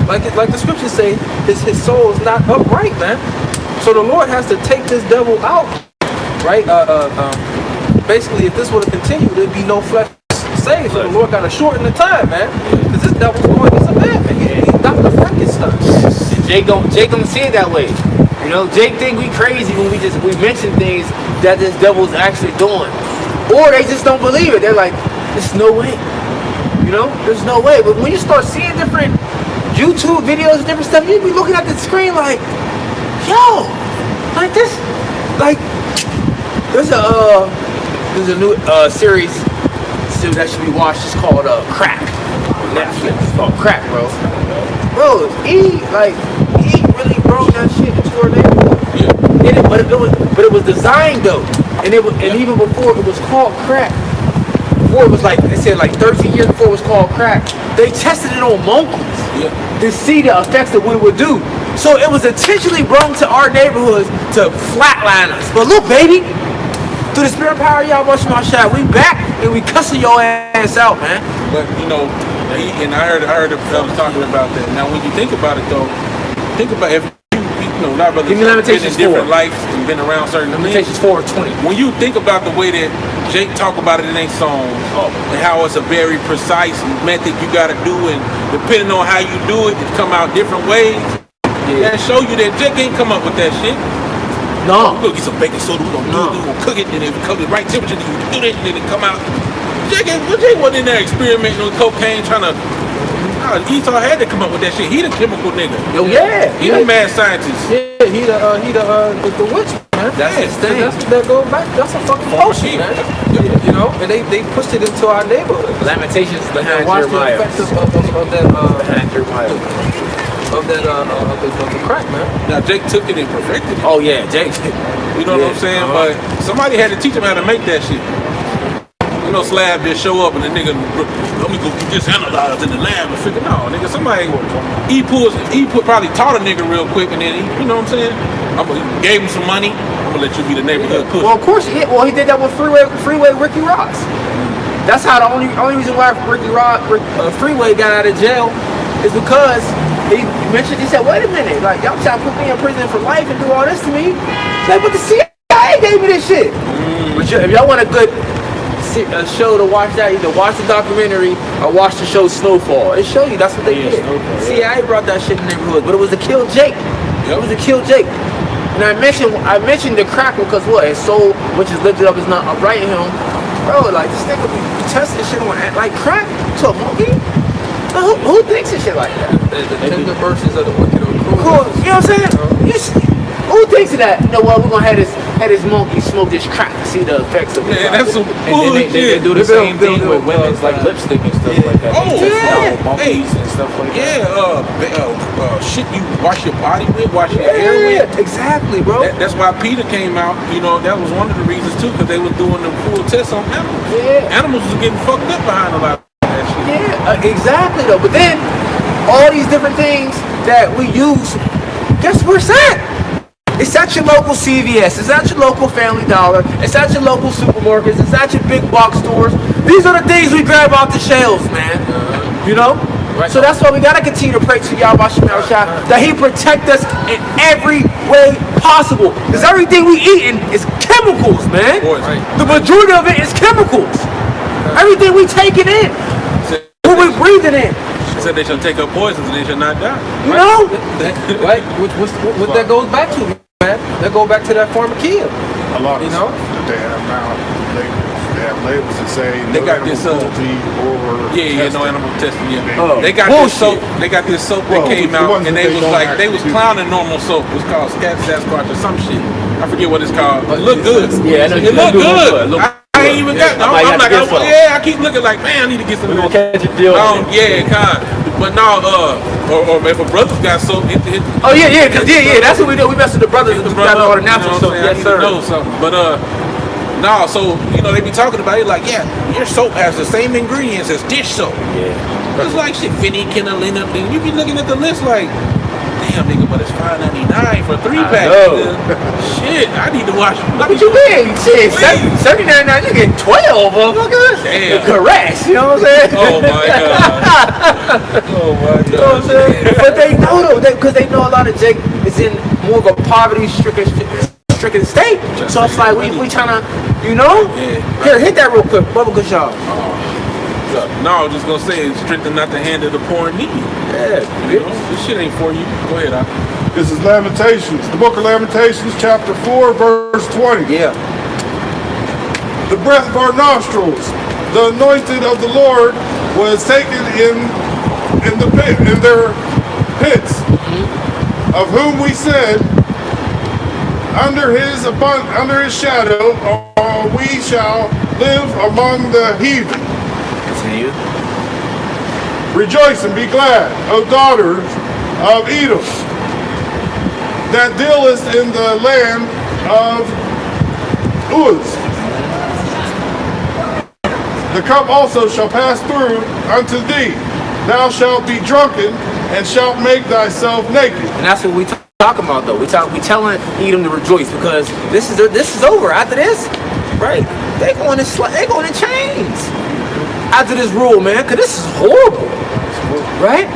Like the scriptures say, his soul is not upright, man. So the Lord has to take this devil out, right? Basically, if this were to continue, there'd be no flesh saved. So the Lord got to shorten the time, man. Because this devil's going as a man, man. He's Dr. Frankenstein. Jake don't see it that way. You know, Jake think we crazy when we mention things that this devil's actually doing, or they just don't believe it. They're like, there's no way. You know, there's no way. But when you start seeing different YouTube videos and different stuff, you be looking at the screen like, yo, like this, like there's a new series that should be watched. It's called Crack. Netflix. It's called Crack, bro. Bro, he really broke that shit into our neighborhood. Yeah. But it was designed though, and even before it was called Crack. Before it was like they said, like 13 years before it was called Crack, they tested it on monkeys to see the effects of what it would do. So it was intentionally brought to our neighborhoods to flatline us. But look, baby, through the spirit power, y'all watch my shot. We back and we cussing your ass out, man. But you know, and I heard the fellas talking about that. Now, when you think about it, though, think about if you know, not brothers been in different lives and been around certain Limitations 4:20. When you think about the way that Jake talk about it in their songs, and how it's a very precise method you got to do, and depending on how you do it, it come out different ways. That show you that Jake ain't come up with that shit. No. We're gonna get some baking soda, we're gonna do it, we're gonna cook it, and if it comes to the right temperature, then you do that, and then it come out. Jake wasn't in there experimenting with cocaine, trying to. Nah, Esau had to come up with that shit. He the chemical nigga. Oh yeah. He the mad scientist. Yeah, he the witch, man. That's his thing. That goes back. That's a fucking bullshit, man. You know, and they pushed it into our neighborhood. Lamentations behind Watch the Jeremiah. effects of that Behind Jeremiah. of the crack, man. Now Jake took it and perfected it. Oh yeah, Jake. You know what I'm saying? But somebody had to teach him how to make that shit. You know, Slab just show up and the nigga, let me go get this analyzed in the lab and figure, no, nigga, somebody, he probably taught a nigga real quick and then he, you know what I'm saying? Gave him some money, I'm gonna let you be the neighborhood pussy. Well, of course, he did that with Freeway Ricky Ross. That's how the only reason why Freeway got out of jail is because he said, wait a minute, like, y'all trying to put me in prison for life and do all this to me? Like, but the CIA gave me this shit. But if y'all want a good show to watch that, either watch the documentary or watch the show Snowfall. It show you that's what they did. Snowfall, CIA brought that shit in the neighborhood, but it was to kill Jake. It was to kill Jake. And I mentioned the crack because what? His soul, which is lifted up, is not upright in him. Bro, like this nigga be testing shit on like crack to a monkey? Who thinks of shit like that? The tender mercies of the wicked are Cool. You know what I'm saying? Who thinks of that? You know what? We're gonna have this monkey smoke this crack to see the effects of it. Man, that's some And then they bullshit. do the same thing with women's like lipstick and stuff like that. Oh, They yeah. test monkeys and stuff like that. Shit you wash your body with, wash your hair with. Yeah, exactly, bro. That's why Peter came out, you know, that was one of the reasons too, because they was doing the full tests on animals. Yeah. Animals was getting fucked up behind a lot of that shit. Yeah, exactly though. But then all these different things that we use, guess where it's at? It's at your local CVS, it's at your local Family Dollar, it's at your local supermarkets, it's at your big box stores. These are the things we grab off the shelves, man. You know? Right. So that's why we gotta continue to pray to Yahweh Shemel Shah that He protect us in every way possible. Because everything we eating is chemicals, man. Poison. The majority of it is chemicals. Everything we taking in, what we breathing in. They said they shall take up poisons and they shall not die. You know? Right? What that goes back to, man? That goes back to that pharmakia. A lot of You know? stuff that they have now, they have labels that say They no got animal this, cruelty or no animal testing. Yeah. Oh, They got bullshit. this soap. They got this soap that Well, came the out, ones and that they was don't like they was actually do. clowning normal soap. It was called Sasquatch or some shit. I forget what it's called. It look good. Yeah, I know It look good. Look I ain't even got. I might I'm have like, to get some. I keep looking like, man, I need to get some. We of gonna this. catch a deal. Yeah, kind. But now, or if a brother's got soap, Oh yeah, that's what we do. We mess with the brothers and the we got all the you know natural what stuff. I'm saying? I Yes, need to sir. know something. But no, so you know they be talking about it like, yeah, your soap has the same ingredients as dish soap. Yeah. It's like shit, phenylketonuria. You be looking at the list like, damn nigga, but it's $5.99 for a 3-pack. know. Shit, I need to watch. What you mean? Shit, Please. 79 now you get 12, motherfucker. Damn. Correct. You know what I'm saying? Oh my god. Oh my You know what I'm god. saying? But they know though, because they know a lot of Jake is in more of a poverty-stricken state. So it's like we trying to, you know? Yeah. Here, hit that real quick. Bubba good job. No, I was just gonna say, strengthen not the hand of the poor and needy. Yeah. You know, this shit ain't for you. Go ahead, This is Lamentations, the book of Lamentations, chapter 4, verse 20. Yeah. The breath of our nostrils, the anointed of the Lord, was taken in the pit, in their pits, of whom we said, under his shadow, we shall live among the heathen. Continue. Rejoice and be glad, O daughters of Edom, that dealest in the land of Uz. The cup also shall pass through unto thee. Thou shalt be drunken and shalt make thyself naked. And that's what we talking about though. We telling Edom to rejoice because this is over. After this, right? They going in chains. After this rule, man, because this is horrible. Right?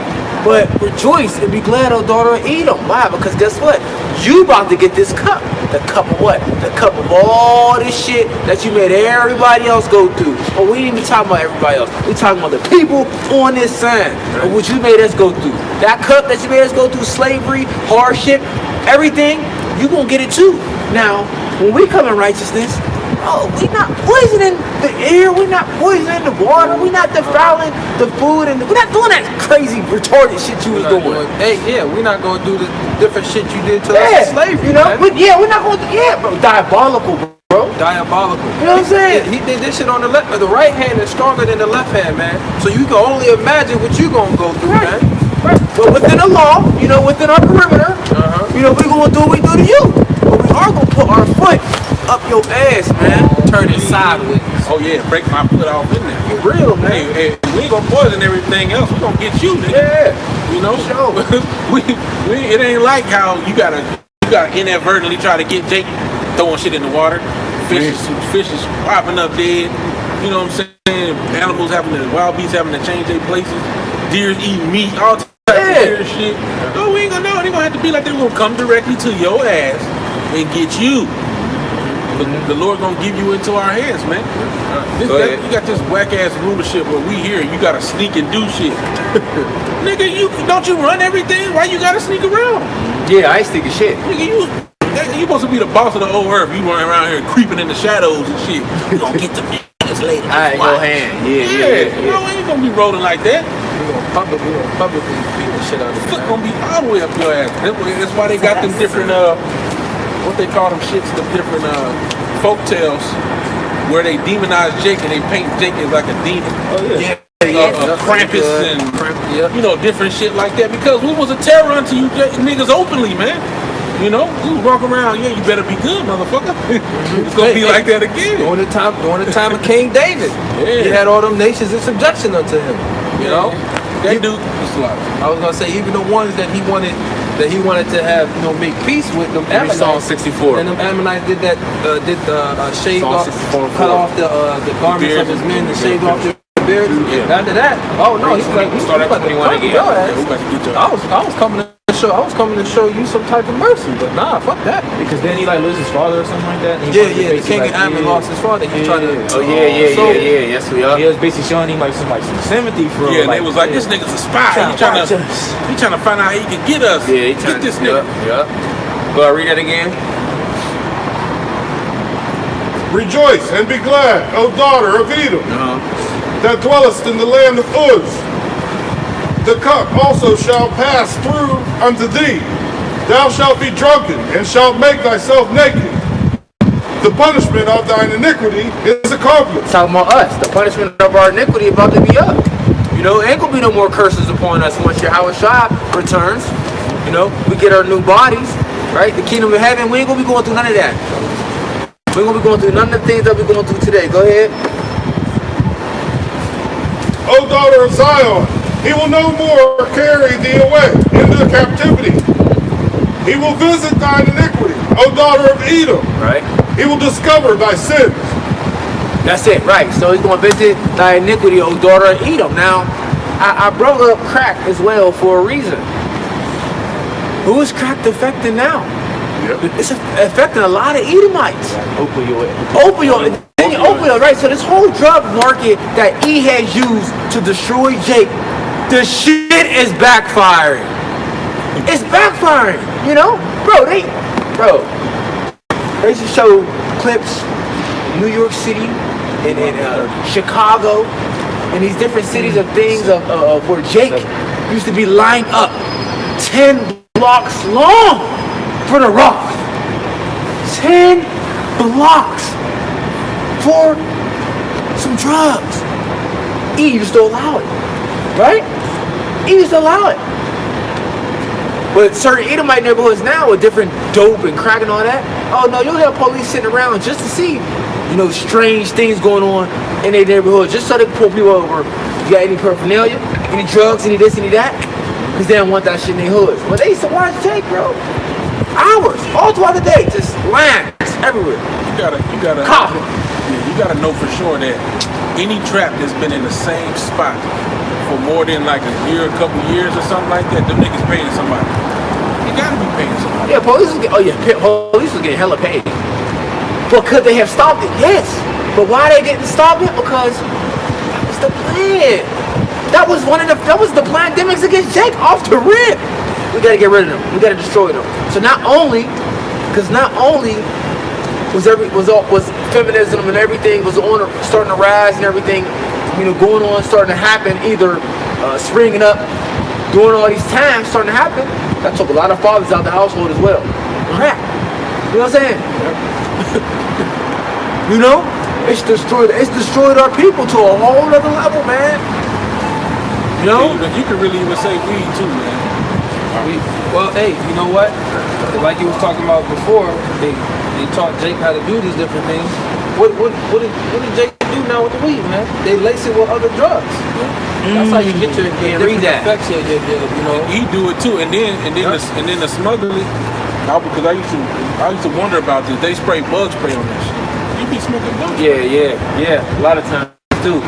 But rejoice and be glad, O daughter of Edom. Why? Because guess what? You about to get this cup. The cup of what? The cup of all this shit that you made everybody else go through. But we ain't even talking about everybody else. We talking about the people on this side of what you made us go through. That cup that you made us go through, slavery, hardship, everything, you gonna get it too. Now, when we come in righteousness, Oh, we not poisoning the air. We're not poisoning the water. We're not defiling the food, and we're not doing that crazy retarded shit you was doing. Hey, yeah, we're not gonna do the different shit you did to us in slavery. You know, man. we're not going to. Yeah, bro, diabolical, bro. Diabolical. You know what I'm saying? He did this shit on the left. The right hand is stronger than the left hand, man. So you can only imagine what you gonna go through, man. Right. But within the law, you know, within our perimeter, you know, we're gonna do what we do to you. But we are gonna put our foot up your ass, man. Turn it sideways. Oh yeah, break my foot off in there. For real, man. Hey, we ain't gonna poison everything else. We gonna get you, nigga. Yeah. You know, Sure. it ain't like how you gotta inadvertently try to get Jake throwing shit in the water. Fish is popping up dead. You know what I'm saying? Animals wild beasts having to change their places. Deer eating meat, all types of weird shit. No, we ain't gonna know. They gonna have to be like they're gonna come directly to your ass and get you. The Lord gonna give you into our hands, man. You got this whack ass rulership where we here and you gotta sneak and do shit. Nigga, don't you run everything? Why you gotta sneak around? Yeah, I ain't sneaking shit. Nigga, you supposed to be the boss of the whole earth. You running around here creeping in the shadows and shit. You gonna get the niggas later. I ain't go hand. Yeah. No, we ain't gonna be rolling like that. We gonna publicly beat the shit out of Foot you. gonna be all the way up your ass. That's why they got them different what they call them shits, them different folk tales where they demonize Jake and they paint Jake as like a demon. Oh yeah. Krampus and you know, different shit like that, because we was a terror unto you niggas openly, man. You know, we walk around, yeah, you better be good, motherfucker. It's gonna be like that again. During the time of King David, he had all them nations in subjection unto him. You know, that dude was a lot. I was gonna say, even the ones that he wanted to have, you know, make peace with them. Psalm 64. And them Ammonites did shave off, cut off the garments of his men, and shaved off their beards. Yeah. After that, oh no, he's like, Start at 21 again. I was coming to show you some type of mercy, but nah, fuck that. Because then he like lose his father or something like that. And Yeah, the king of Ammon lost his father. He tried to. Oh yeah. Yes, we are. He was basically showing him like some sympathy for him. Yeah, and they was like, this nigga's a spy. He trying to find out how he can get us. Yeah, he get this nigga. Yeah. Go ahead, read that again. Rejoice and be glad, O daughter of Edom, that dwellest in the land of Uz. The cup also shall pass through unto thee. Thou shalt be drunken, and shalt make thyself naked. The punishment of thine iniquity is accomplished. Talking about us. The punishment of our iniquity about to be up. You know, ain't gonna be no more curses upon us once Yahweh Shah returns. You know, we get our new bodies, right? The kingdom of heaven, we ain't gonna be going through none of that. We ain't gonna be going through none of the things that we're going through today. Go ahead. O daughter of Zion, he will no more carry thee away into captivity. He will visit thine iniquity, O daughter of Edom. Right. He will discover thy sins. That's it, right. So he's going to visit thy iniquity, O daughter of Edom. Now, I brought up crack as well for a reason. Who is crack affecting now? Yep. It's affecting a lot of Edomites. Opioid, right? So this whole drug market that he has used to destroy Jake, the shit is backfiring. It's backfiring, you know? Bro, they used to show clips New York City and Chicago and these different cities of things of where Jake used to be lined up 10 blocks long for the rock. 10 blocks for some drugs. He used to allow it, right? He used to allow it. But certain Edomite neighborhoods now with different dope and crack and all that, oh no, you'll have police sitting around just to see, you know, strange things going on in their neighborhood, just so they can pull people over. You got any paraphernalia, any drugs, any this, any that? Because they don't want that shit in their hoods. But they used to watch Jake, bro. Hours, all throughout the day, just lines everywhere. You gotta Coffee. Yeah, you gotta know for sure that any trap that's been in the same spot for more than like a year, a couple years or something like that, them niggas paying somebody. You gotta be paying somebody. Yeah, police was getting hella paid. But could they have stopped it? Yes. But why they didn't stop it? Because that was the plan. That was the pandemics against Jake off the rip. We gotta get rid of them. We gotta destroy them. So not only was feminism and everything was starting to rise and everything, going on, starting to happen, either springing up during all these times, starting to happen. That took a lot of fathers out the household as well. Crap. You know what I'm saying? It's destroyed our people to a whole other level, man. You can really even say weed too, man. Well, hey, you know what? Like you was talking about before, they taught Jake how to do these different things. What did Jake do now with the weed, man? They lace it with other drugs. That's how you get your different effects. He do it too, and then the smuggling. Because I used to wonder about this. They spray bug spray on that shit. You be smoking dope. Yeah. A lot of times too.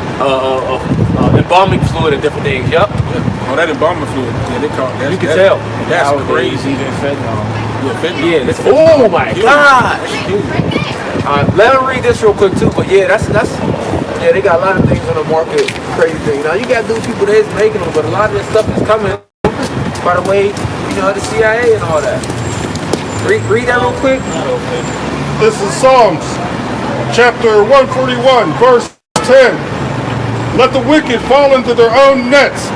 Embalming fluid and different things. Yup. Oh, that embalming fluid. Yeah, they call that. You can tell. That's crazy. Even fentanyl. Yeah, Yeah. Oh my gosh. Let me read this real quick too. But yeah, that's they got a lot of things on the market. Crazy thing. Now you got to do people that's making them, but a lot of this stuff is coming by the way, the CIA and all that. Read that real quick. This is Psalms, chapter 141, verse 10. Let the wicked fall into their own nets,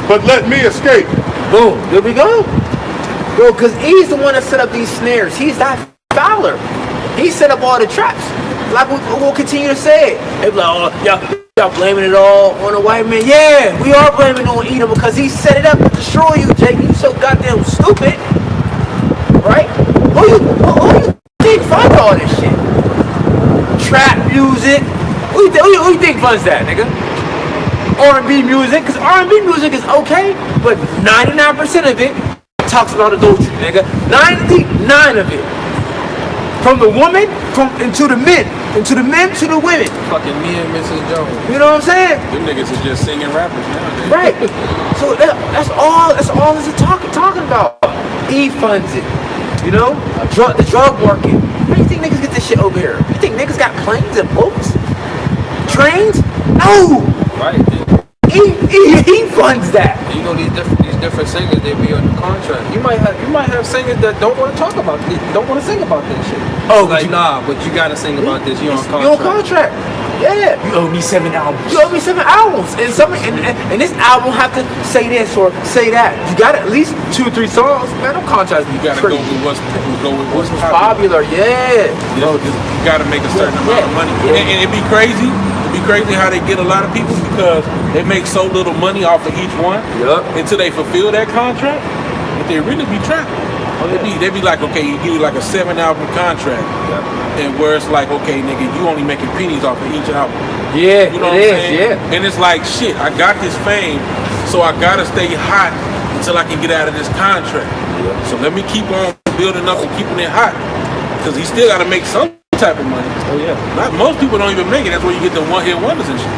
but let me escape. Boom. There we go. Bro, because he's the one that set up these snares. He's that fowler. He set up all the traps. Like we'll continue to say it. They be like, oh, y'all blaming it all on the white man. Yeah, we are blaming it on Edom because he set it up to destroy you, Jake. You so goddamn stupid. Right? Who you think funds all this shit? Trap music. Who you think funds that, nigga? R&B music, because R&B music is okay, but 99% of it talks about adultery, nigga. 99 of it. From the woman, into the men to the women. Fucking me and Mrs. Jones. You know what I'm saying? Them niggas are just singing rappers nowadays. Right. So that's all it's talking about. He funds it. The drug market. How do you think niggas get this shit over here? You think niggas got planes and boats? Trains? No! Right. He funds that. These different singers, they be under contract. You might have singers that don't want to talk about this, don't want to sing about this shit. Oh, like but you gotta sing about this. You're on contract. You're on contract. Yeah. You owe me 7 albums. And this album have to say this or say that. You got at least 2 or 3 songs. Man, don't contract. You gotta go with what's popular. Yeah. You gotta make a certain amount of money. Yeah. And it'd be crazy. Crazy how they get a lot of people because they make so little money off of each one until they fulfill that contract. But they really be trapping. They be like, okay, you give like a 7-album contract, and where it's like, okay, nigga, you only making pennies off of each album. Yeah, you know what I'm saying? Yeah. And it's like, shit, I got this fame, so I gotta stay hot until I can get out of this contract. Yeah. So let me keep on building up and keeping it hot, because he still gotta make some type of money. Oh yeah. Most people don't even make it. That's where you get the one-hit wonders and shit.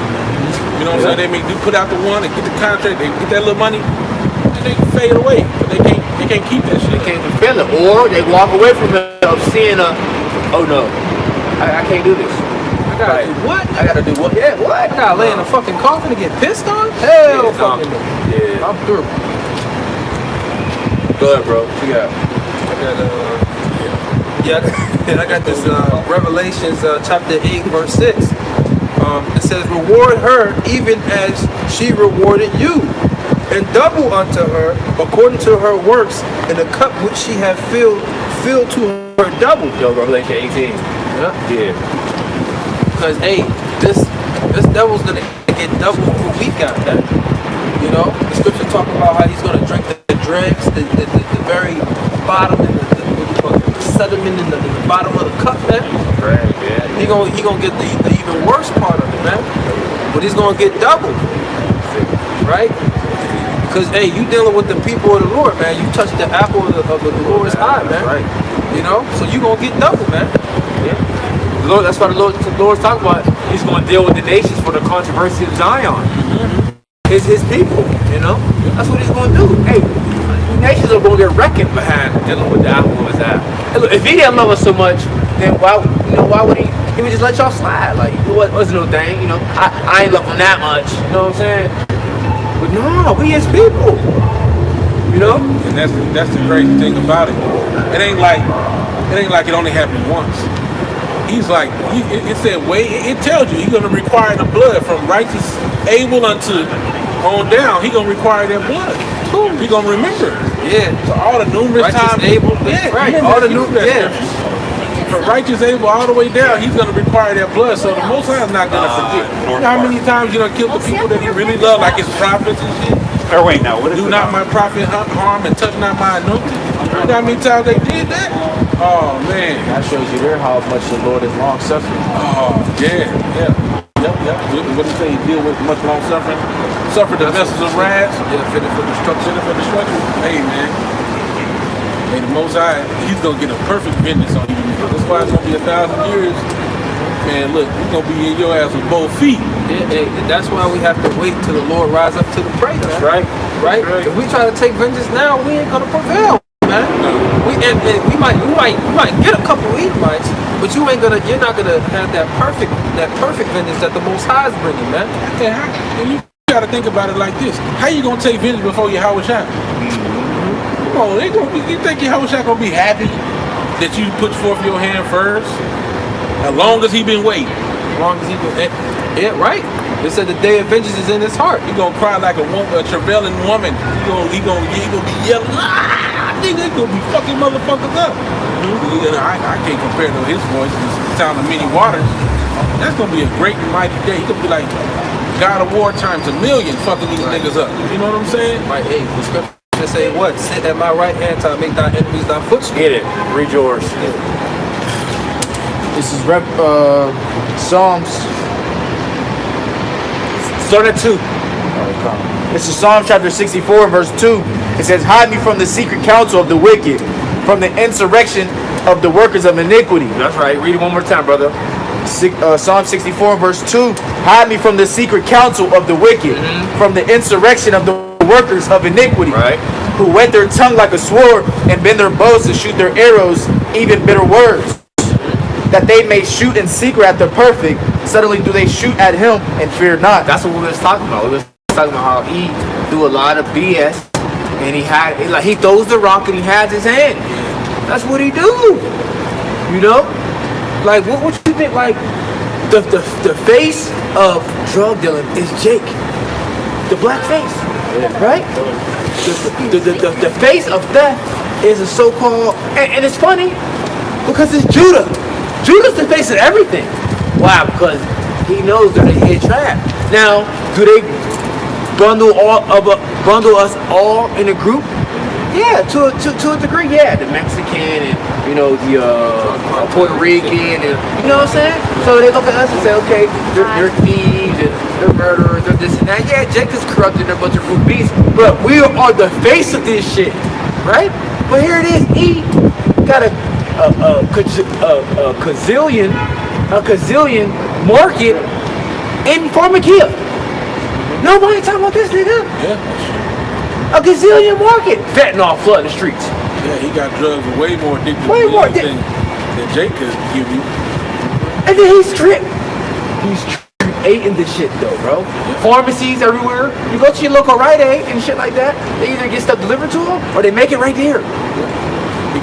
You know what I'm saying? They put out the one, they get the contract, they get that little money, and they fade away. But they can't keep that shit. They can't fulfill it, or they walk away from it of seeing oh no, I can't do this. I gotta do what? I gotta do what? Yeah, what? I gotta lay in a fucking coffin to get pissed on? Hell, fucking yeah. I'm through. Go ahead, bro. What you got? I got this Revelations chapter 8 verse 6. It says, reward her even as she rewarded you, and double unto her according to her works, in the cup which she hath filled to her double. Yo, Revelation 18. Yeah. Because this devil's gonna get double for what we got, man. The scripture talking about how he's gonna drink the dregs, the very bottom and the sediment in the bottom of the cup, man. Right, yeah. He gonna get the even worse part of it, man. But he's gonna get double, right? Because you dealing with the people of the Lord, man. You touch the apple of the Lord's eye, man. Right. So you gonna get double, man. Yeah. That's why the Lord's talking about. He's gonna deal with the nations for the controversy of Zion. Mm-hmm. It's his people, That's what he's gonna do. Hey. Nations are going to get reckoned behind dealing with the apple of his eye. Look, if he didn't love us so much, then why would he would just let y'all slide? Like, it wasn't no thing, I ain't love him that much, you know what I'm saying? But no, we his people, And that's the crazy thing about it. It ain't like it only happened once. He's like, it said, wait, it tells you he's going to require the blood from righteous Abel unto on down. He's going to require that blood. He's going to remember. Yeah. So all the numerous Righteous times. Abel. Yeah, Right. yeah, All the you new. that Yeah. scripture. From righteous Abel all the way down, he's going to require that blood. So the Most High is not going to forget. You know how many times you done killed the people that he really loved, like his prophets and shit? Or wait, now, what is Do it not now? my prophet harm and touch not my anointed. You know how many times they did that? Oh, man. That shows you there how much the Lord is long suffering. Oh, yeah. Yep. What do you say? He deal with much long suffering? Suffer the vessels of wrath. Yeah. Fitted for destruction. For destruction. Hey, man. Hey, the Most High, he's going to get a perfect vengeance on you. That's why it's going to be 1,000 years. Man, look, we're going to be in your ass with both feet. Yeah, that's why we have to wait till the Lord rise up to the prey. That's right. Right? If we try to take vengeance now, we ain't gonna prevail, man. No. We might get a couple Edomites, but you're not gonna have that perfect vengeance that the Most High is bringing, man. And you got to think about it like this: how you gonna take vengeance before your Yahweh Shai? Come on, you think your Yahweh Shai gonna be happy that you put forth your hand first? As long as he been waiting, As long as he can, yeah, right. They said the day of vengeance is in his heart. he gonna cry like a travailing woman. He gonna be yelling. Nigga, he gonna be fucking motherfuckers up. I can't compare to his voice. The sound of many waters. That's gonna be a great and mighty day. He gonna be like God of War times a million, fucking these niggas up. You know what I'm saying? Right, hey, the scripture say what? Sit at my right hand till I make thy enemies thy footstool. Get it. Read yours. This is Psalms. Start at 2. This is Psalm chapter 64, verse 2. It says, hide me from the secret counsel of the wicked, from the insurrection of the workers of iniquity. That's right. Read it one more time, brother. Psalm 64, verse 2. Hide me from the secret counsel of the wicked, from the insurrection of the workers of iniquity, Right. who whet their tongue like a sword and bend their bows to shoot their arrows, even bitter words, that they may shoot in secret at the perfect. Suddenly do they shoot at him and fear not. That's what we was talking about. We was talking about how he do a lot of BS, and he throws the rock and he has his hand. That's what he do. You know, like what you think? Like the face of drug dealing is Jake, the black face, right? The face of theft is a so-called, and it's funny because it's Judah. Judah's the face of everything. Why? Because he knows they're the head trap. Now, do they bundle us all in a group? Yeah, to a degree, yeah. The Mexican and the Puerto Rican, and you know what I'm saying? So they look at us and say, okay, they're thieves and they're murderers, they're this and that. Yeah, Jake is corrupted, they're a bunch of rude beasts, but we are the face of this shit, right? But here it is, he got a gazillion market in Pharmacia. Nobody talking about this nigga. Yeah. A gazillion market. Fentanyl flooding the streets. Yeah, he got drugs way more addictive Way more than Jake could give you. And then he's creating this shit though, bro. Pharmacies everywhere. You go to your local Rite Aid and shit like that. They either get stuff delivered to them or they make it right there. He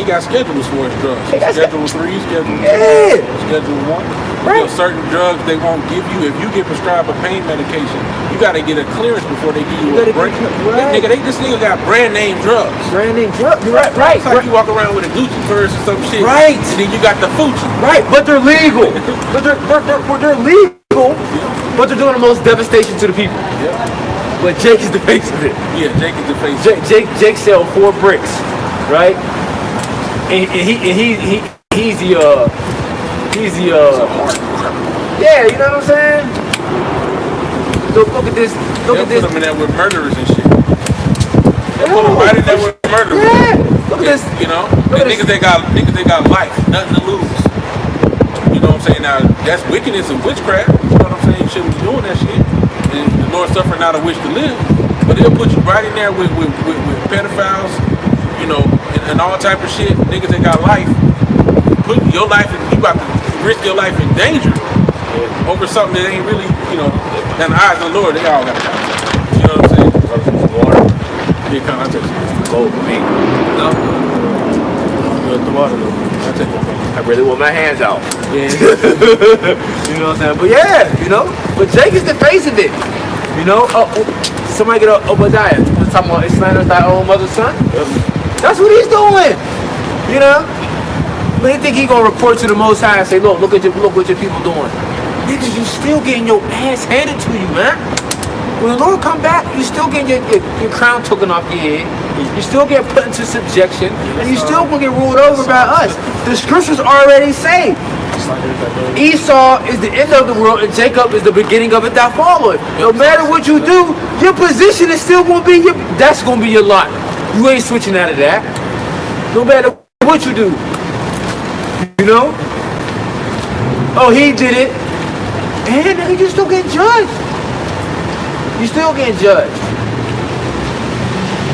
got schedules for his drugs. He got Schedule 3, Schedule 2, Yeah. Schedule 1. Right. There's certain drugs they won't give you. If you get prescribed a pain medication, you got to get a clearance before they give you a break. Right. This nigga got brand name drugs. Brand name drug. Right. It's like you walk around with a Gucci purse or some shit. Right. And then you got the Fuji. Right, but they're legal. but they're legal. But they're doing the most devastation to the people. Yeah. But Jake is the face of it. Yeah, Jake is the face. Jake sell 4 bricks, right? And he's the yeah, you know what I'm saying? Look at this. Look They'll at this. put them in there with murderers and shit. They'll put them right in there with murderers. Yeah. Look at this. You know, Look at niggas they got life, nothing to lose. You know what I'm saying? Now that's wickedness and witchcraft. You know what I'm saying? You shouldn't be doing that shit. And the Lord suffer not a wish to live. But they'll put you right in there with pedophiles, you know, and all type of shit. Niggas that got life. Put your life in, you about to risk your life in danger over something that ain't really, you know, in the eyes of the Lord, they all got to die. You know what I'm saying? Water. Yeah, come on, I touch you. Gold for me. No. The water though. I really want my hands out. Yeah. You know what I'm saying? But yeah, you know. But Jake is the face of it. You know. Somebody get Obadiah. We're talking about slanders thy own mother's son. That's what he's doing. You know. But he think he gonna report to the Most High and say, look what your people doing. Nigga, you still getting your ass handed to you, man. When the Lord come back, you still getting your crown taken off your head. You still get put into subjection, and you still gonna get ruled over by us. The scriptures already say Esau is the end of the world, and Jacob is the beginning of it that followeth. No matter what you do, your position is still gonna be that's gonna be your lot. You ain't switching out of that. No matter what you do. You know? Oh, he did it. And nigga, you still get judged. You still getting judged.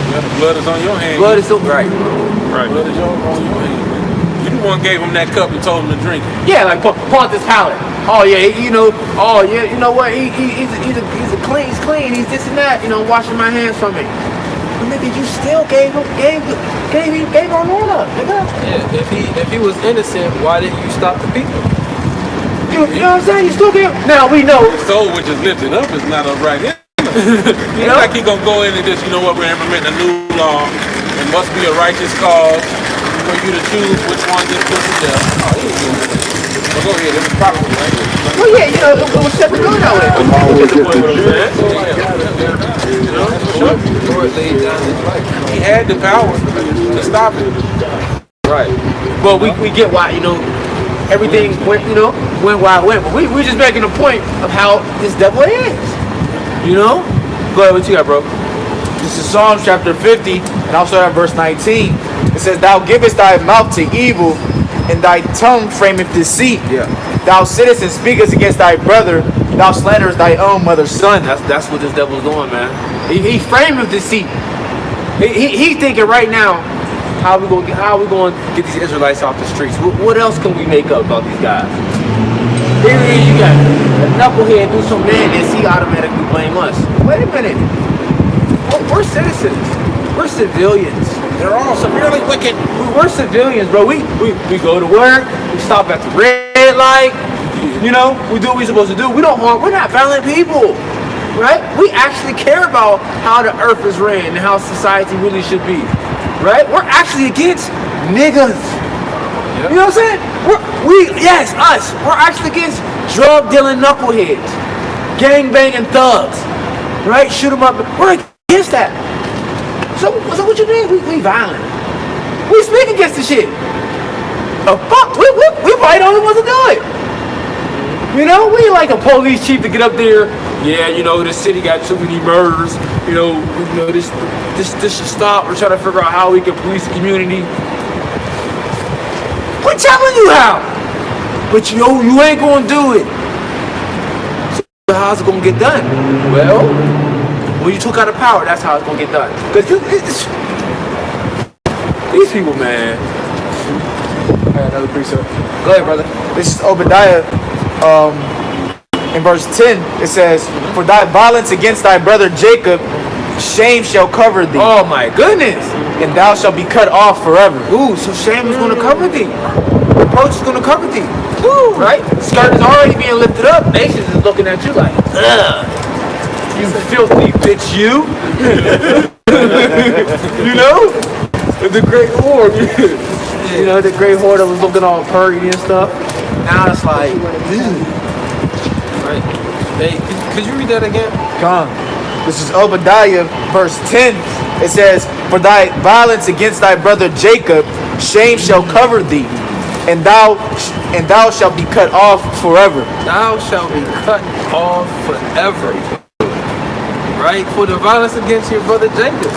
Yeah, the blood is on your hands. Blood is still right. Right. Blood is on your hands. You the one gave him that cup and told him to drink it. Yeah, like Pontius Pilate. Oh yeah, you know. Oh yeah, you know what? He's clean. He's clean. He's this and that. You know, washing my hands from it. But nigga, you still gave our Lord up, nigga. Yeah, if he was innocent, why didn't you stop the people? You know what I'm saying? You still gave. Now we know. The soul which is lifted up is not upright. It's like he gonna go in and just, you know what, we're implementing a new law. It must be a righteous cause for you to choose which one gets put to death. Oh, he ain't doing that. Well, go ahead, it was properly, right? Well, yeah, you know, it was set to go that way. He had the power to stop it. Right. But we get why, you know, everything went why it went. But we're just making a point of how this devil is. You know? Go ahead, what you got, bro? This is Psalms chapter 50, and I'll start at verse 19. It says, Thou givest thy mouth to evil, and thy tongue frameth deceit. Yeah. Thou sittest and speakest against thy brother, thou slanderest thy own mother's son. That's what this devil's doing, man. He framed with deceit. He thinking right now, how we gonna get these Israelites off the streets? What else can we make up about these guys? Here you got a knucklehead do some madness, he automatically blame us. Wait a minute. We're citizens. We're civilians. They're all severely wicked. We're civilians, bro. We go to work. We stop at the red light. You know, we do what we're supposed to do. We don't harm. We're not violent people, right? We actually care about how the earth is ran and how society really should be, right? We're actually against niggas. You know what I'm saying? Yes, us. We're actually against drug dealing knuckleheads, gang banging thugs, right? Shoot them up. We're against that. So what you mean? We violent. We speak against the shit. The fuck? We probably the only ones to do it. You know, we ain't like a police chief to get up there. Yeah, you know, this city got too many murders. You know, this should stop. We're trying to figure out how we can police the community. We're telling you how. But you ain't gonna do it. So how's it gonna get done? Well, when you took out of power, that's how it's gonna get done. Because these people, man. Another precept. Go ahead, brother. This is Obadiah. In verse 10, it says, For thy violence against thy brother Jacob, shame shall cover thee. Oh my goodness. And thou shalt be cut off forever. Ooh, so shame is going to cover thee. Reproach is going to cover thee. Ooh, right? Skirt is already being lifted up. Nations is looking at you like, ugh. You filthy bitch, you. You know? The great horde. You know, the great horde that was looking all purdy and stuff. Now it's like, Right. Hey, could you read that again? Come. This is Obadiah, verse 10. It says, For thy violence against thy brother Jacob, shame shall cover thee, and thou shalt be cut off forever. Thou shalt be cut off forever. Right? For the violence against your brother Jacob,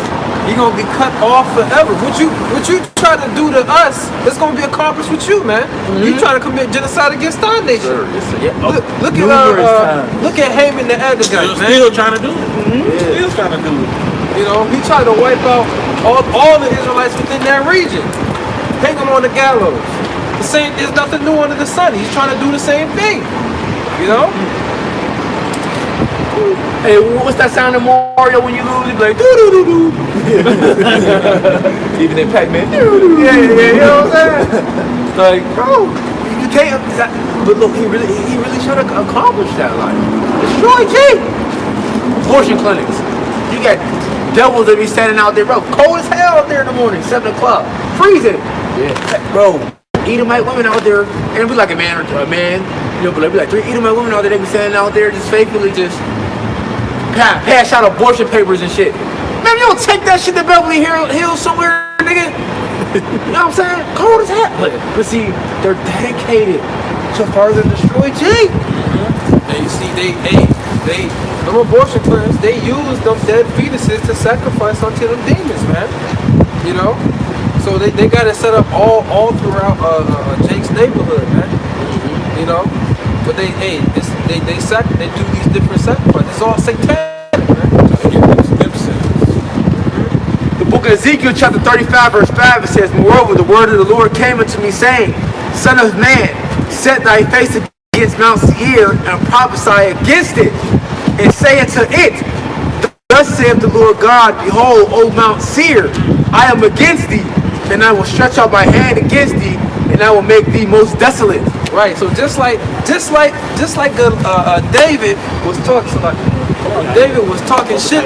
you're gonna be cut off forever. What you try to do to us, it's gonna be accomplished with you, man. You try to commit genocide against our nation. Look at Haman the Agagite, man. Still trying to do it. Still trying to do it. You know, he tried to wipe out all the Israelites within that region, hang them on the gallows. The same, there's nothing new under the sun. He's trying to do the same thing. You know? hey, what's that sound in Mario when you lose? You be like, doo-doo-doo-doo. Even in Pac-Man. Yeah, you know what I'm saying? Like, bro, you can't. But look, he really trying to accomplish that. Like, destroy G. Abortion clinics. You got devils that be standing out there, bro. Cold as hell out there in the morning, 7 o'clock, freezing. Yeah, bro. Edomite women out there, and it'll be like a man, you know, but it'll be like 3 Edomite women out there. They be standing out there, just faithfully, just pass out abortion papers and shit. Man, you don't take that shit to Beverly Hills somewhere, nigga. You know what I'm saying? Cold as hell. But see, they're dedicated to further destroy G. They see, they them abortion clinics, they use them dead fetuses to sacrifice unto them demons, man. You know, so they got it set up all throughout Jake's neighborhood, man. You know, but they do these different sacrifices. It's all satanic, man. The book of Ezekiel, chapter 35, verse 5, it says, "Moreover, the word of the Lord came unto me, saying, Son of man, set thy face against Mount Seir, and prophesy against it, and say unto it, Thus saith the Lord God, Behold, O Mount Seir, I am against thee, and I will stretch out my hand against thee, and I will make thee most desolate." Right. So just like David was talking shit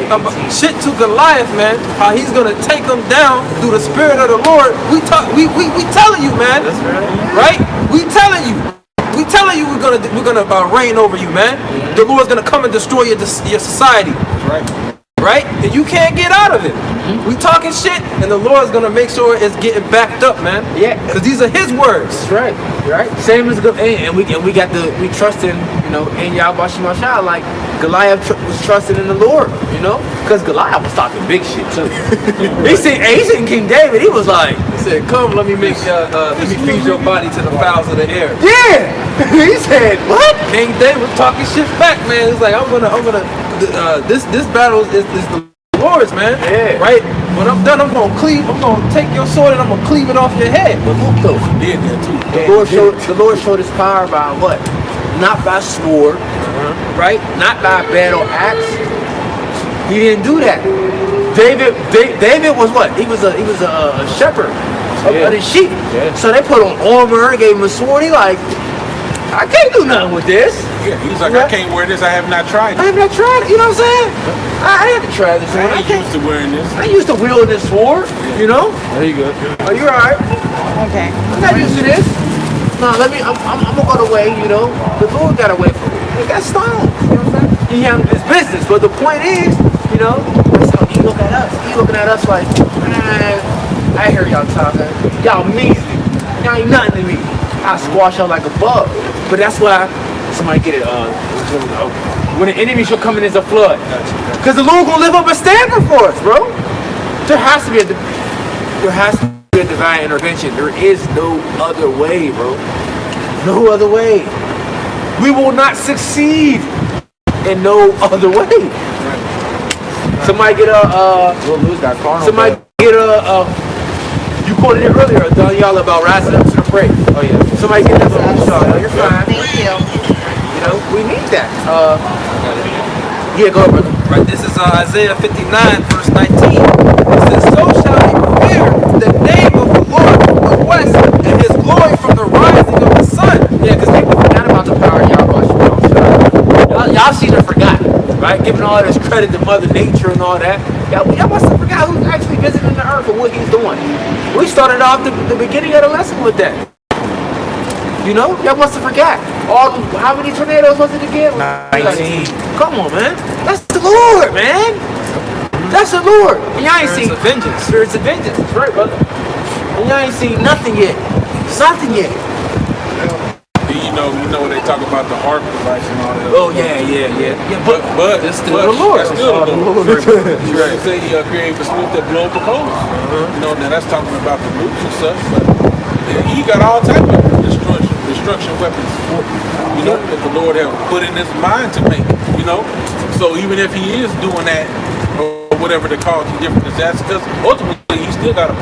to Goliath, man. How he's gonna take him down through the Spirit of the Lord. We telling you, man. That's right. We telling you we're gonna reign over you, man. The Lord's gonna come and destroy your society. Right? And you can't get out of it. We talking shit, and the Lord's gonna make sure it's getting backed up, man. Yeah, because these are His words. That's right. Right. Same as good, and we trust in, you know, in Yabbawockeez, like Goliath was trusting in the Lord, you know, because Goliath was talking big shit too. he seen King David. He was like, he said, "Come, let me feed your body to the fowls of the air." Yeah. He said, "What?" King David was talking shit back, man. He's like, I'm gonna. This battle is the Lord's, man. Yeah. Right? When I'm done, I'm gonna take your sword and I'm gonna cleave it off your head. But look though, Did that too. the Lord showed His power by what? Not by sword, right? Not by battle axe. He didn't do that. David was what? He was a shepherd of the sheep. Yeah. So they put on armor, gave him a sword. He like, I can't do nothing with this. Yeah, he was like, I can't wear this. I have not tried it. I have not tried it. You know what I'm saying? I had to try this one. I ain't used to wearing this. I used to wield this sword. You know? There you go. Oh, you all right? Okay. I'm not used to this. No, I'm gonna go the way. You know, the Lord got away from me. He got stoned. You know what I'm saying? He handled his business. But the point is, you know, that's how He look at us. He looking at us like, man, I hear y'all talking. Y'all measly. Y'all ain't nothing to me. I squash y'all like a bug. But that's why somebody get it. When the enemy shall come in as a flood, because the Lord gonna live up a standard for us, bro. There has to be a divine intervention. There is no other way, bro. No other way. We will not succeed in no other way. Somebody get you quoted it earlier, telling y'all about rising up to the break. Oh yeah. Somebody get that from Shaw. You're fine. Thank you. You know, we need that. Yeah, go ahead, brother. Right, this is Isaiah 59, verse 19. It says, "So shall he fear the name of the Lord from the west, and His glory from the rising of the sun." Yeah, because people forgot about the power of Yabbawockeez. Y'all seem to forgot, right? Giving all this credit to Mother Nature and all that. Y'all must have forgot who's actually visiting the earth and what He's doing. We started off the beginning of the lesson with that. You know, y'all must have forgot. How many tornadoes was it again? 19. Come on, man. That's the Lord, man. That's the Lord. And y'all ain't seen vengeance. Spirits of vengeance. That's right, brother. And y'all ain't seen nothing yet. Nothing yet. You know when they talk about the ark device and all that. Oh yeah. But it's still the Lord. That's still the Lord. Right. Say He created the smooth that blow up the coals. You know, now that's talking about the nukes and stuff, but He got all type of destruction weapons. You know, that the Lord have put in His mind to make. You know, so even if He is doing that or whatever they call it, different disasters, because ultimately He still got a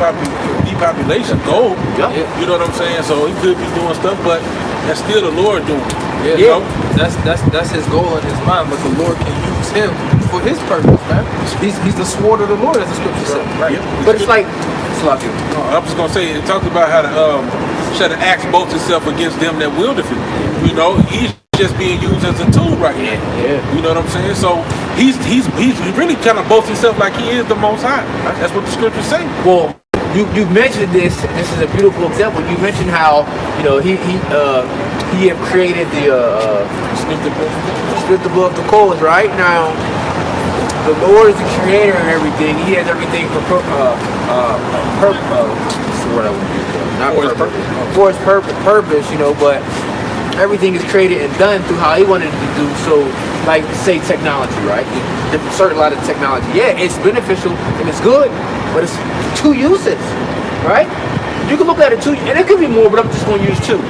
depopulation goal. Yeah. You know what I'm saying? So He could be doing stuff, but that's still the Lord doing. Yeah, You know? that's His goal in His mind, but the Lord can use him for His purpose, man. He's the sword of the Lord, as the scripture says. Right. But it's like, I was gonna say, it talked about how shall the axe boast itself against them that will defeat. You know, he's just being used as a tool right now. Yeah. You know what I'm saying? So he's really kind of boasts himself like he is the Most High. That's what the scriptures say. Well, you mentioned this. This is a beautiful example. You mentioned how he have created the split the book of the coals. Right now, the Lord is the creator and everything. He has everything for purpose. But everything is created and done through how he wanted it to do. So, like, say technology, right? A lot of technology. Yeah, it's beneficial and it's good, but it's two uses, right? You can look at it two, and it could be more, but I'm just going to use two.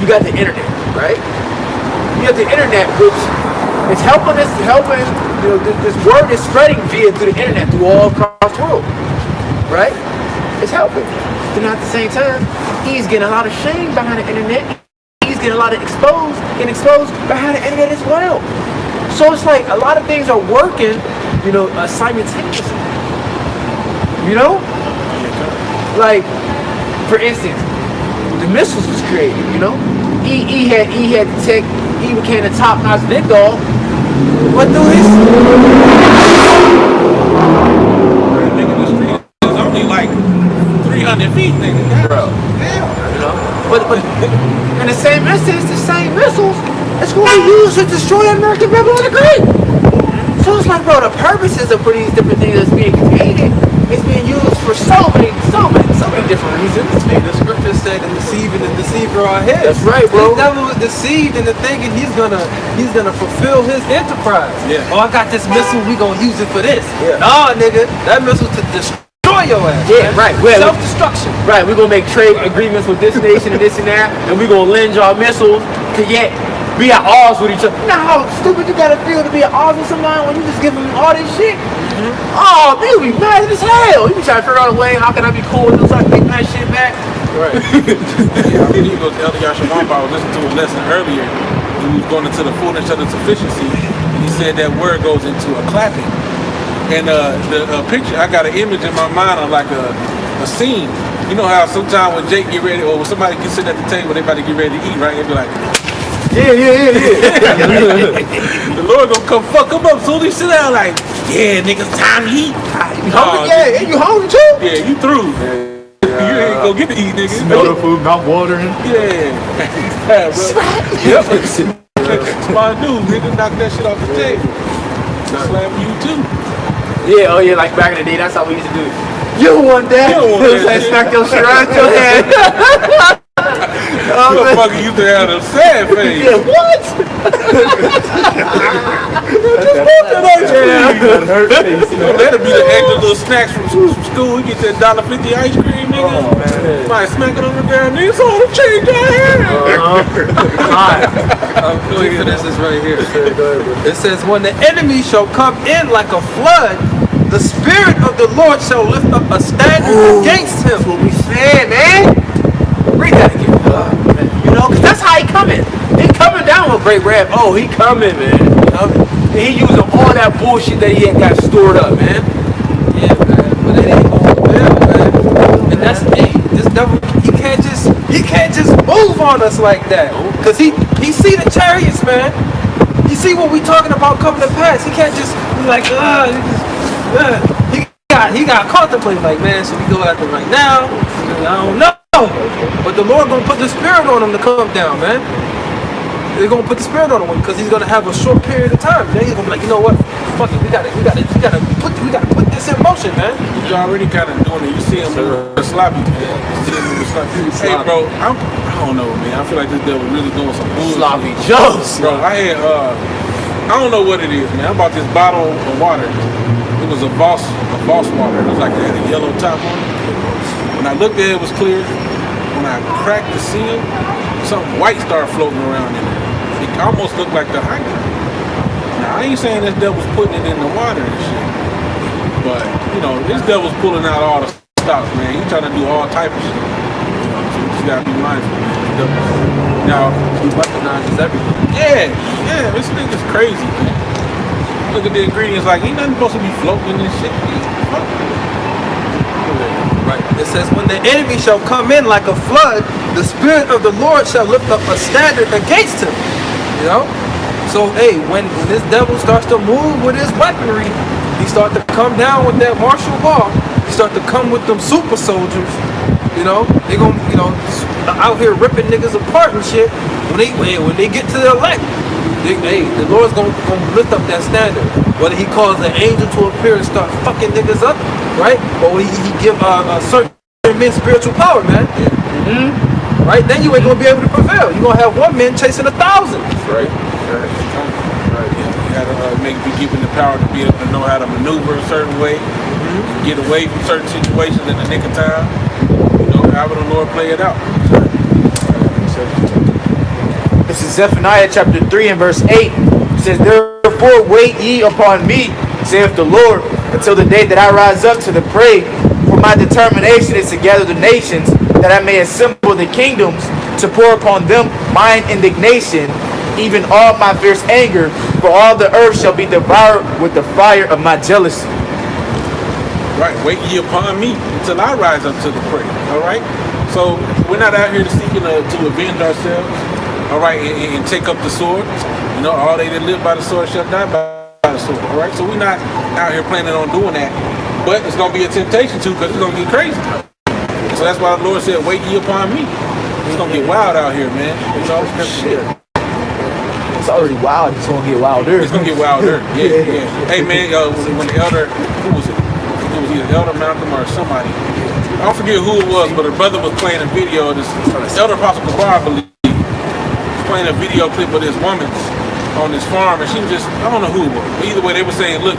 You got the internet, right? You have the internet, which is helping us, this word is spreading through the internet, through all across the world, right? It's helping. But at the same time, he's getting a lot of shame behind the internet. He's getting a lot of exposed behind the internet as well. So it's like a lot of things are working, simultaneously. Like, for instance, the missiles was created. He had the tech. He became a top-notch big dog. But through his It's only like 300 feet, nigga. bro, but in the same instance, the same missiles it's going to be used to destroy American people on the grid. So it's like, bro, the purposes of these different things that's being created is being used for so many different reasons. Man, the scripture said the deceiver and the deceiver are his. That's right, bro. The devil was deceived into thinking he's gonna fulfill his enterprise. Yeah. Oh, I got this missile, we gonna use it for this. Yeah. Nah, nigga, that missile to destroy your ass. Yeah, man. right. Well, self-destruction. Right, we're gonna make trade agreements with this nation and this and that, and we're gonna lend y'all missiles to yet be at odds with each other. You know how stupid you gotta feel to be at odds with somebody when you just give them all this shit? Oh, man, you be mad as hell. You be trying to figure out a way, how can I be cool with them so I can take that shit back? Right. Yeah, I believe it was Elder Yashamamba. I was listening to a lesson earlier. He was going into the fullness of the sufficiency, and he said that word goes into a clapping. And the picture, I got an image in my mind of like a scene. You know how sometimes when Jake get ready, or when somebody gets sitting at the table, they about to get ready to eat, right? They be like, Yeah. the Lord gonna come fuck him up soon as he sit down like, yeah, niggas, time to eat. You hungry? Yeah, and you hungry too? Yeah, you through. You ain't gonna get to eat, nigga. Smell the food, not watering. Yeah. Yeah, bro. Yep. It's my dude, nigga. Knock that shit off the table. Slam you too. Yeah, oh yeah, like back in the day, that's how we used to do it. You want that? You don't want that Like, shit. smack your shit out your head. Motherfucker used to have a sad face. Yeah, what? That'll be the extra little snacks from school. You get that $1.50 ice cream, nigga. Might smack it on the ground, nigga. So to change your hair. Look at this, is right here. It says, when the enemy shall come in like a flood, the Spirit of the Lord shall lift up a standard against him. That's what we said, man. Read that again. Cause that's how he coming. He coming down with great rap. Oh, he coming, man. And he using all that bullshit that he had got stored up, man. Yeah, man. But it ain't gonna fail, man. And that's this devil. He can't just move on us like that. Cause he see the chariots, man. He see what we talking about coming to pass. He can't just be like, he got contemplating like, man, should we go after right now? I don't know. But the Lord gonna put the Spirit on him to come down, man. They're gonna put the Spirit on him because he's gonna have a short period of time. Then he's gonna be like, you know what? Fuck it, we gotta put this in motion, man. You're already kind of doing it. You see him sloppy, man. You see him sloppy. Hey, bro, I don't know, man. I feel like this devil really doing some bullshit. Sloppy Joes. Bro, I had I don't know what it is, man. I bought this bottle of water. It was a Voss water. It was like it had a yellow top on it. When I looked at it, it was clear. When I cracked the seal, something white started floating around in it. It almost looked like the hydrant. Now, I ain't saying this devil's putting it in the water and shit. But, this devil's pulling out all the stops, man. He's trying to do all type of shit. So you just gotta be mindful, man. Now, He weaponizes everything. yeah, this nigga's crazy, man. Look at the ingredients, like, ain't nothing supposed to be floating in this shit. Right. It says, when the enemy shall come in like a flood, the Spirit of the Lord shall lift up a standard against him. You know? So, hey, when this devil starts to move with his weaponry, he starts to come down with that martial law. He starts to come with them super soldiers. You know? They gonna, out here ripping niggas apart and shit. When they get to the elect, the Lord's gonna lift up that standard. Whether he calls an angel to appear and start fucking niggas up, right? Or he give a certain men spiritual power, man. Mm-hmm. Right? Then you ain't gonna be able to prevail. You're gonna have one man chasing 1,000. Right. You gotta be given the power to be able to know how to maneuver a certain way, get away from certain situations in the nick of time. However the Lord play it out. This is Zephaniah chapter 3 and verse 8. It says, therefore wait ye upon me, saith the Lord, until the day that I rise up to the prey. For my determination is to gather the nations, that I may assemble the kingdoms, to pour upon them mine indignation, even all my fierce anger, for all the earth shall be devoured with the fire of my jealousy. Right, wait ye upon me until I rise up to the prey. All right, so we're not out here seeking to avenge ourselves. All right, and take up the sword. All they that live by the sword shall die by the sword. All right, so we're not out here planning on doing that, but it's gonna be a temptation too, because it's gonna get crazy. So that's why the Lord said, "Wait ye upon me." It's gonna get wild out here, man. Shit. It's already wild. It's gonna get wilder. It's gonna get wilder. Yeah. Hey, man, when the elder, who was it? It was either Elder Malcolm or somebody. I don't forget who it was, but a brother was playing a video. This Elder Apostle Kabar, I believe, was playing a video clip of this woman on this farm, and she was just, I don't know who it was, but either way, they were saying, look,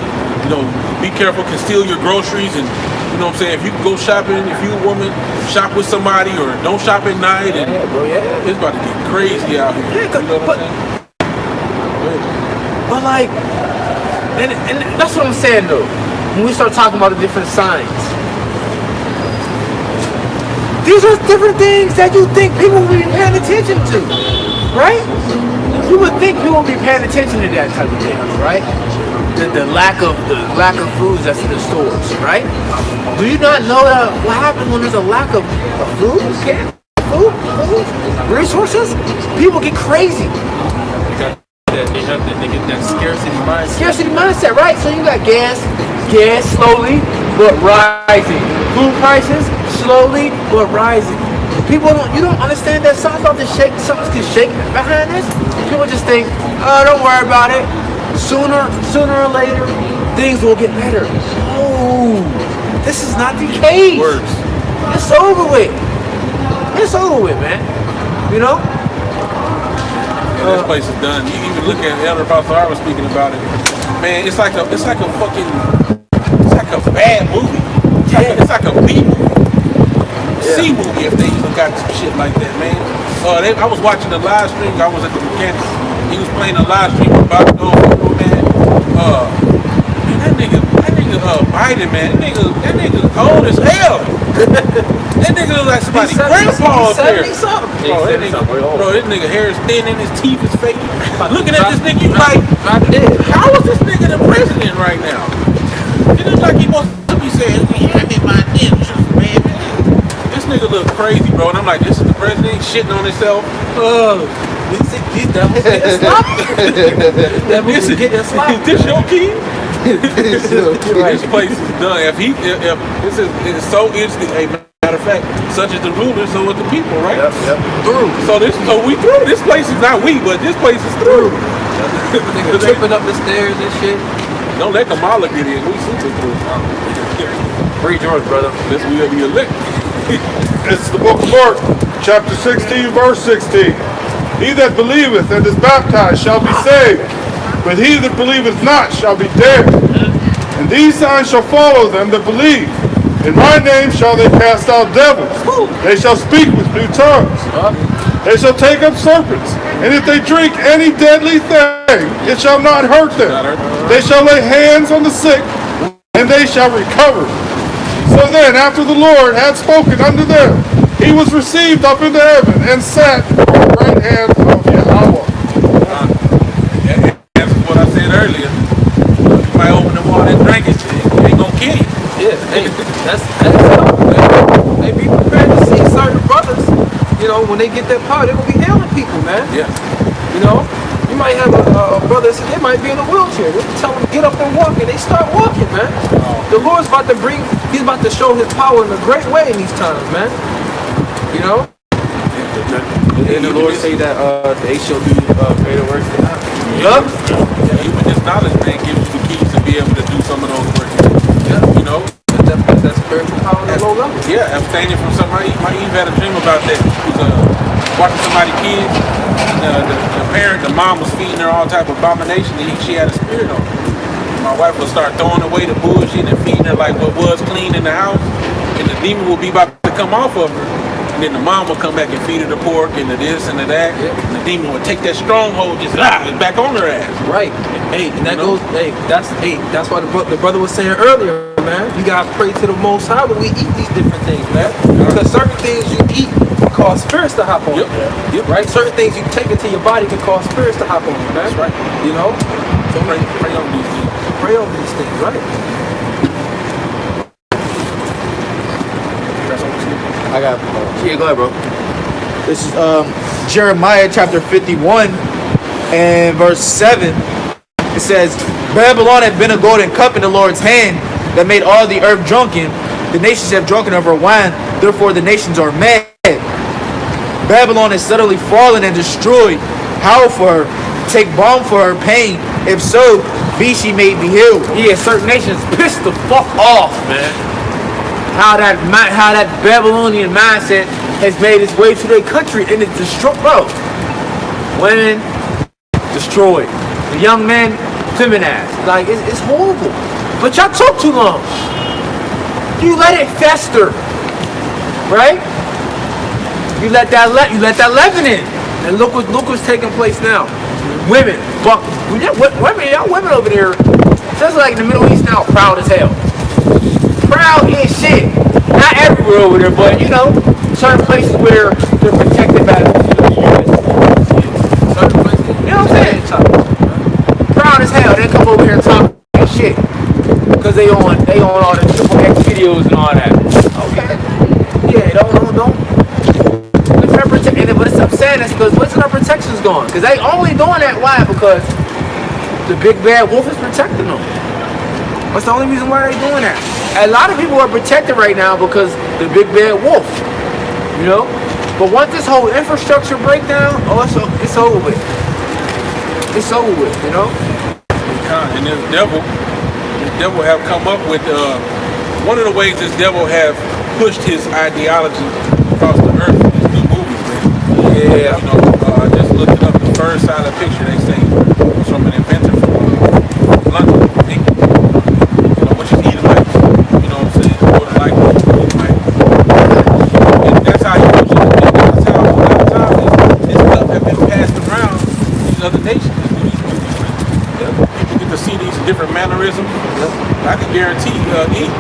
be careful, can steal your groceries, and you know what I'm saying, if you can go shopping, if you a woman, shop with somebody, or don't shop at night, and it's about to get crazy out here. Yeah, you know what I'm saying? But like, and that's what I'm saying though. When we start talking about the different signs, these are different things that you think people will be paying attention to, right? You would think people will be paying attention to that type of thing, right? The lack of foods that's in the stores, right? Do you not know what happens when there's a lack of food, resources? People get crazy. They get that scarcity mindset. Scarcity mindset, right? So you got gas slowly but rising. Food prices slowly but rising. People don't understand that something's can shake behind this. People just think, oh, don't worry about it. Sooner or later, things will get better. Oh, this is not the case. It's over with. It's over with, man. This place is done. You even look at Elder Apostle I was speaking about it. Man, it's like a bad movie. It's like a B movie. C movie if they even got some shit like that, man. I was watching the live stream. I was at the mechanic. He was playing a live stream about the football, man. That nigga Biden, man. That nigga old as hell. That nigga look like somebody's grandpa up there. Bro, this nigga hair is thin and his teeth is fake. Looking at this nigga, you like, how is this nigga the president right now? It looks like he wants to be saying, I'm in my interest, man. This nigga look crazy, bro. And I'm like, this is the president shitting on himself. These devils getting sloppy. Is this your key? This place is done. If this is so interesting. Hey, matter of fact, such as the rulers, so are the people, right? Yep. Through. So we through. This place is not we, but this place is through. Nigga tripping up the stairs and shit. Don't let Kamala get in. We super through. Free George, brother. This will be a lick. It's the book of Mark, chapter 16, verse 16. He that believeth and is baptized shall be saved, but he that believeth not shall be damned. And these signs shall follow them that believe. In my name shall they cast out devils. They shall speak with new tongues. They shall take up serpents. And if they drink any deadly thing, it shall not hurt them. They shall lay hands on the sick, and they shall recover. So then, after the Lord had spoken unto them, he was received up into heaven and sat at the right hand of Yahweh. That's what I said earlier. You might open the water and drink it. It ain't gonna kill you. Yeah, hey, that's when they get that power, they're gonna be healing people, man. Yeah. You know, you might have a brother that they might be in a wheelchair. They tell them get up and walk, and they start walking, man. The Lord's about to He's about to show His power in a great way in these times, man. You know. And the Lord say that they shall do greater works than I. Yup. Yeah, even this knowledge, man, gives you the keys to be able to do some of those works. Yeah. You know. That's spiritual power at a low level. Yeah, abstaining from somebody. My Eve had a dream about that. She was watching somebody's kids. The mom was feeding her all type of abomination, and she had a spirit on her. My wife would start throwing away the bullshit and feeding her like what was clean in the house, and the demon would be about to come off of her. And then the mom would come back and feed her the pork and the this and the that. Yeah. And the demon would take that stronghold, just back on her ass. Right. Hey, and that goes. That's why the brother was saying earlier, man. You gotta pray to the Most High when we eat these different things, man. Because certain things you eat cause spirits to hop on you. Yep. Right. Certain things you take into your body can cause spirits to hop on you, man. That's right. You know. So pray over these things. Pray over these things, right? I got. Yeah, go ahead, bro. This is Jeremiah chapter 51 and verse 7. It says, Babylon had been a golden cup in the Lord's hand that made all the earth drunken. The nations have drunken of her wine, therefore the nations are mad. Babylon is suddenly fallen and destroyed. Howl for her, take balm for her pain. If so, be she made be healed. Yeah, certain nations pissed the fuck off, man. How that Babylonian mindset has made its way to their country and it's destroyed, bro. Women destroyed. The young men feminized. Like it's horrible. But y'all took too long. You let it fester, right? You let that leaven in, and look what's taking place now. Women, y'all women over there, just like in the Middle East now, proud as hell. Proud as shit. Not everywhere over there, but you know, certain places where they're protected by the U.S. Certain places, you know what I'm saying? Proud as hell. They come over here and talk shit because they on all the triple X videos and all that. Okay. Yeah, don't. But it's upsetting because what's our protection's gone? Because they only doing that. Why? Because the big bad wolf is protecting them. That's the only reason why they're doing that. A lot of people are protected right now because the big bad wolf. You know? But once this whole infrastructure breakdown, it's over with. It's over with, you know? And this devil have come up with one of the ways this devil have pushed his ideology across the earth in these new movies, man. Yeah. You know, I just looked it up. The first side of the picture they say was from an inventor from London, England. You know, which is Edomites. You know what I'm saying? Or like Edomite. And that's how he pushes it. And that's how a lot of times this stuff have been passed around these other nations. People get to see these different mannerisms. I can guarantee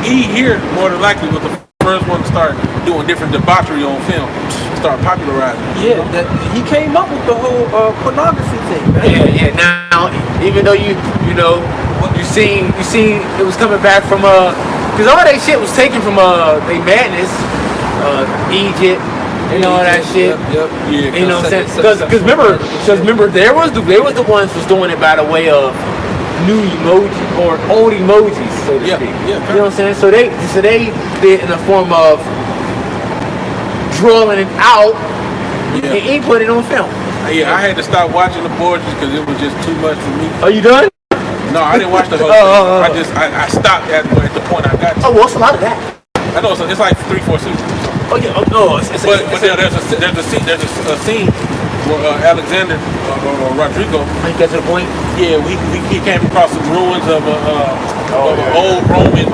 he here more than likely was the first one to start doing different debauchery on film, start popularizing. Yeah, he came up with the whole pornography thing, man. Yeah. Now, even though you seen it was coming back from because all that shit was taken from they madness, Egypt. And all that shit. Yep. Yeah. You know what I'm saying? Because remember, they was the ones was doing it by the way of new emoji or old emojis, so to speak. Yeah. You know what I'm saying? So they did in the form of drawing it out and he put it on film. Yeah, I had to stop watching the Borgias because it was just too much for me. Are you done? No, I didn't watch the whole thing. I stopped at the point I got to. Oh, well, it's a lot of that. I know it's like 3-4 seasons. Oh yeah, no. But there's a scene where Alexander or Rodrigo. I get to the point. Yeah, he came across some ruins of an old Roman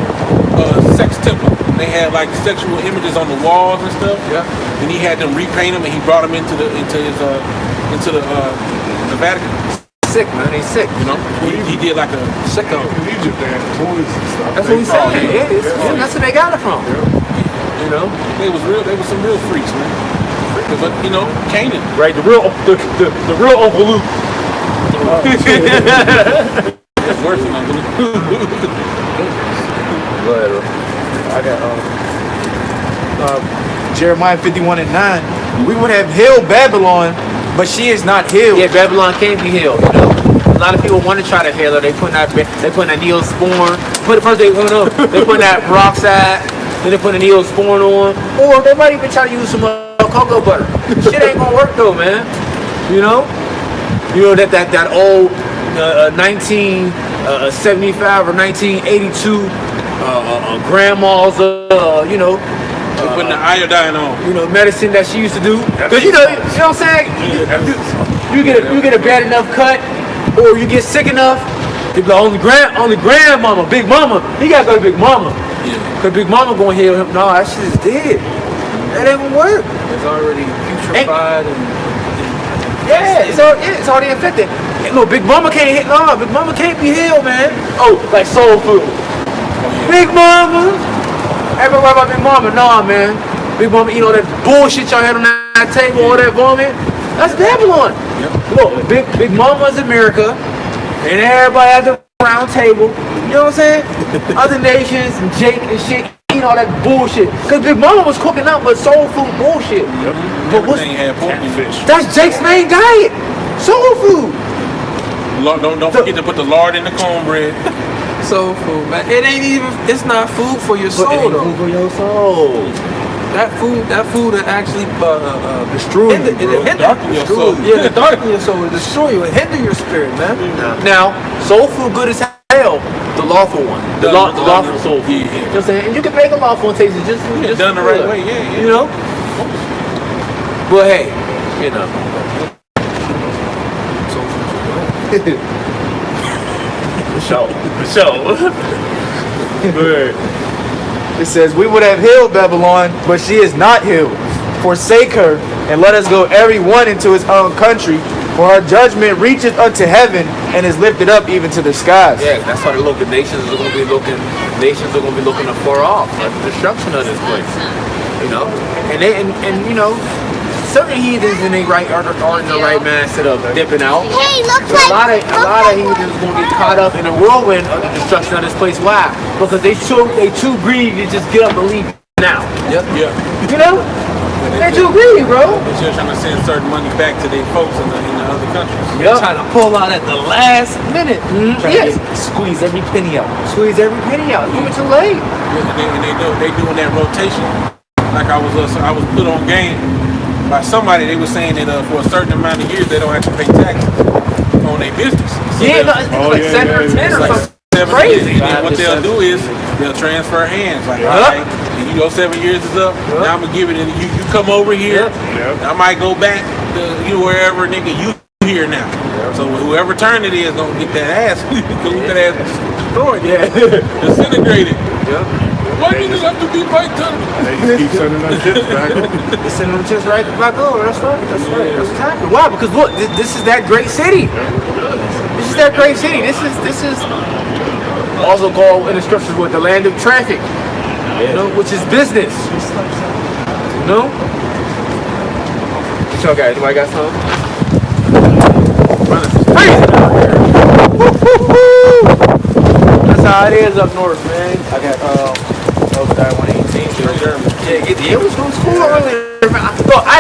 sex temple. They had like sexual images on the walls and stuff. Yeah. And he had them repaint them, and he brought them into the Vatican. Sick, man. He's sick. You know, he did like a In sicko. Egypt, they had toys and stuff. That's what he's saying. Yeah, that's where they got it from. You know, they was some real freaks, man. But you know, Canaan. Right, the real Uncle Luke. It's worse than Uncle Luke. I got Jeremiah 51 and 9. we would have healed Babylon, but she is not healed. Yeah, Babylon can't be healed. You know, a lot of people want to try to heal her. They putting that Neosporin. First they putting that peroxide. Then they put a Neosporin on, or they might even try to use some cocoa butter. Shit ain't gonna work though, man. You know that old 1975 or 1982 grandma's putting the iodine on. Medicine that she used to do. Cause you know what I'm saying? You get a bad enough cut, or you get sick enough. They be like, only grandmama, Big Mama. He gotta go to Big Mama. Yeah. Cause Big Mama gonna heal him. No, that shit is dead. That ain't gonna work. It's already putrefied and it's already infected. No, Big Mama can't hit. No, Big Mama can't be healed, man. Oh, like soul food. Big Mama. Everybody about Big Mama. Nah, man. Big Mama, you know that bullshit y'all had on that table, all that vomit. That's Babylon. Yep. Look, Big Mama's America, and everybody at the round table. You know what I'm saying? Other nations and Jake and shit. Eat all that bullshit. Cause Big Mama was cooking up with soul food bullshit. Yep. But Everything had pork and fish. that's Jake's main diet. Soul food. Don't forget to put the lard in the cornbread. soul food, man. It's not food for your soul, though. Food for your soul. That food that actually Destroy you, bro. Darken your soul. Yeah, to darken your soul, to destroy you, and hinder your spirit, man. Now, soul food good as hell. The lawful one. The lawful soul food. Yeah. You know what I'm saying? And you can make a lawful and taste it just Done the right good. way, yeah. You know? But hey, you know. For sure. Good. It says, we would have healed Babylon, but she is not healed. Forsake her, and let us go every one into his own country, for her judgment reacheth unto heaven, and is lifted up even to the skies. Yeah, that's how the nations are gonna be looking afar off at the destruction of this place. You know? And you know, certain heathens in the right are in the right mindset of dipping out. Hey, looks But like a lot of heathens gonna get caught up in the whirlwind of the destruction of this place. Why? Because they too greedy to just get up and leave now. Yeah. You know? They're too greedy, bro. They're still trying to send certain money back to their folks in the other countries. Yep. Trying to pull out at the last minute. Yes. Squeeze every penny out. Squeeze every penny out. Give it too late. And they doing that rotation. Like I was put on game by somebody. They were saying that for a certain amount of years they don't have to pay taxes on their business. So Yeah, no, it's like 7 or 10 or something. Crazy. And what they'll do is they'll transfer hands. Like, all right, you go 7 years is up. Now I'm gonna give it. And you come over here. I might go back to wherever, nigga. You here now. So whoever turn it is gonna get that ass. Get that ass destroyed. Disintegrated. Why niggas have to be right turn? They just keep sending them chips back over. They send them chips right back over. That's right. That's what's happening. Why? Because look, this is that great city. This is that great city. This is also called in the scriptures with the land of traffic. You know, which is business. You know? What y'all got? Anybody got something? Running crazy down here. That's how it is up north, man. I got Obadiah 118. Yeah, we was going to school earlier. Look, I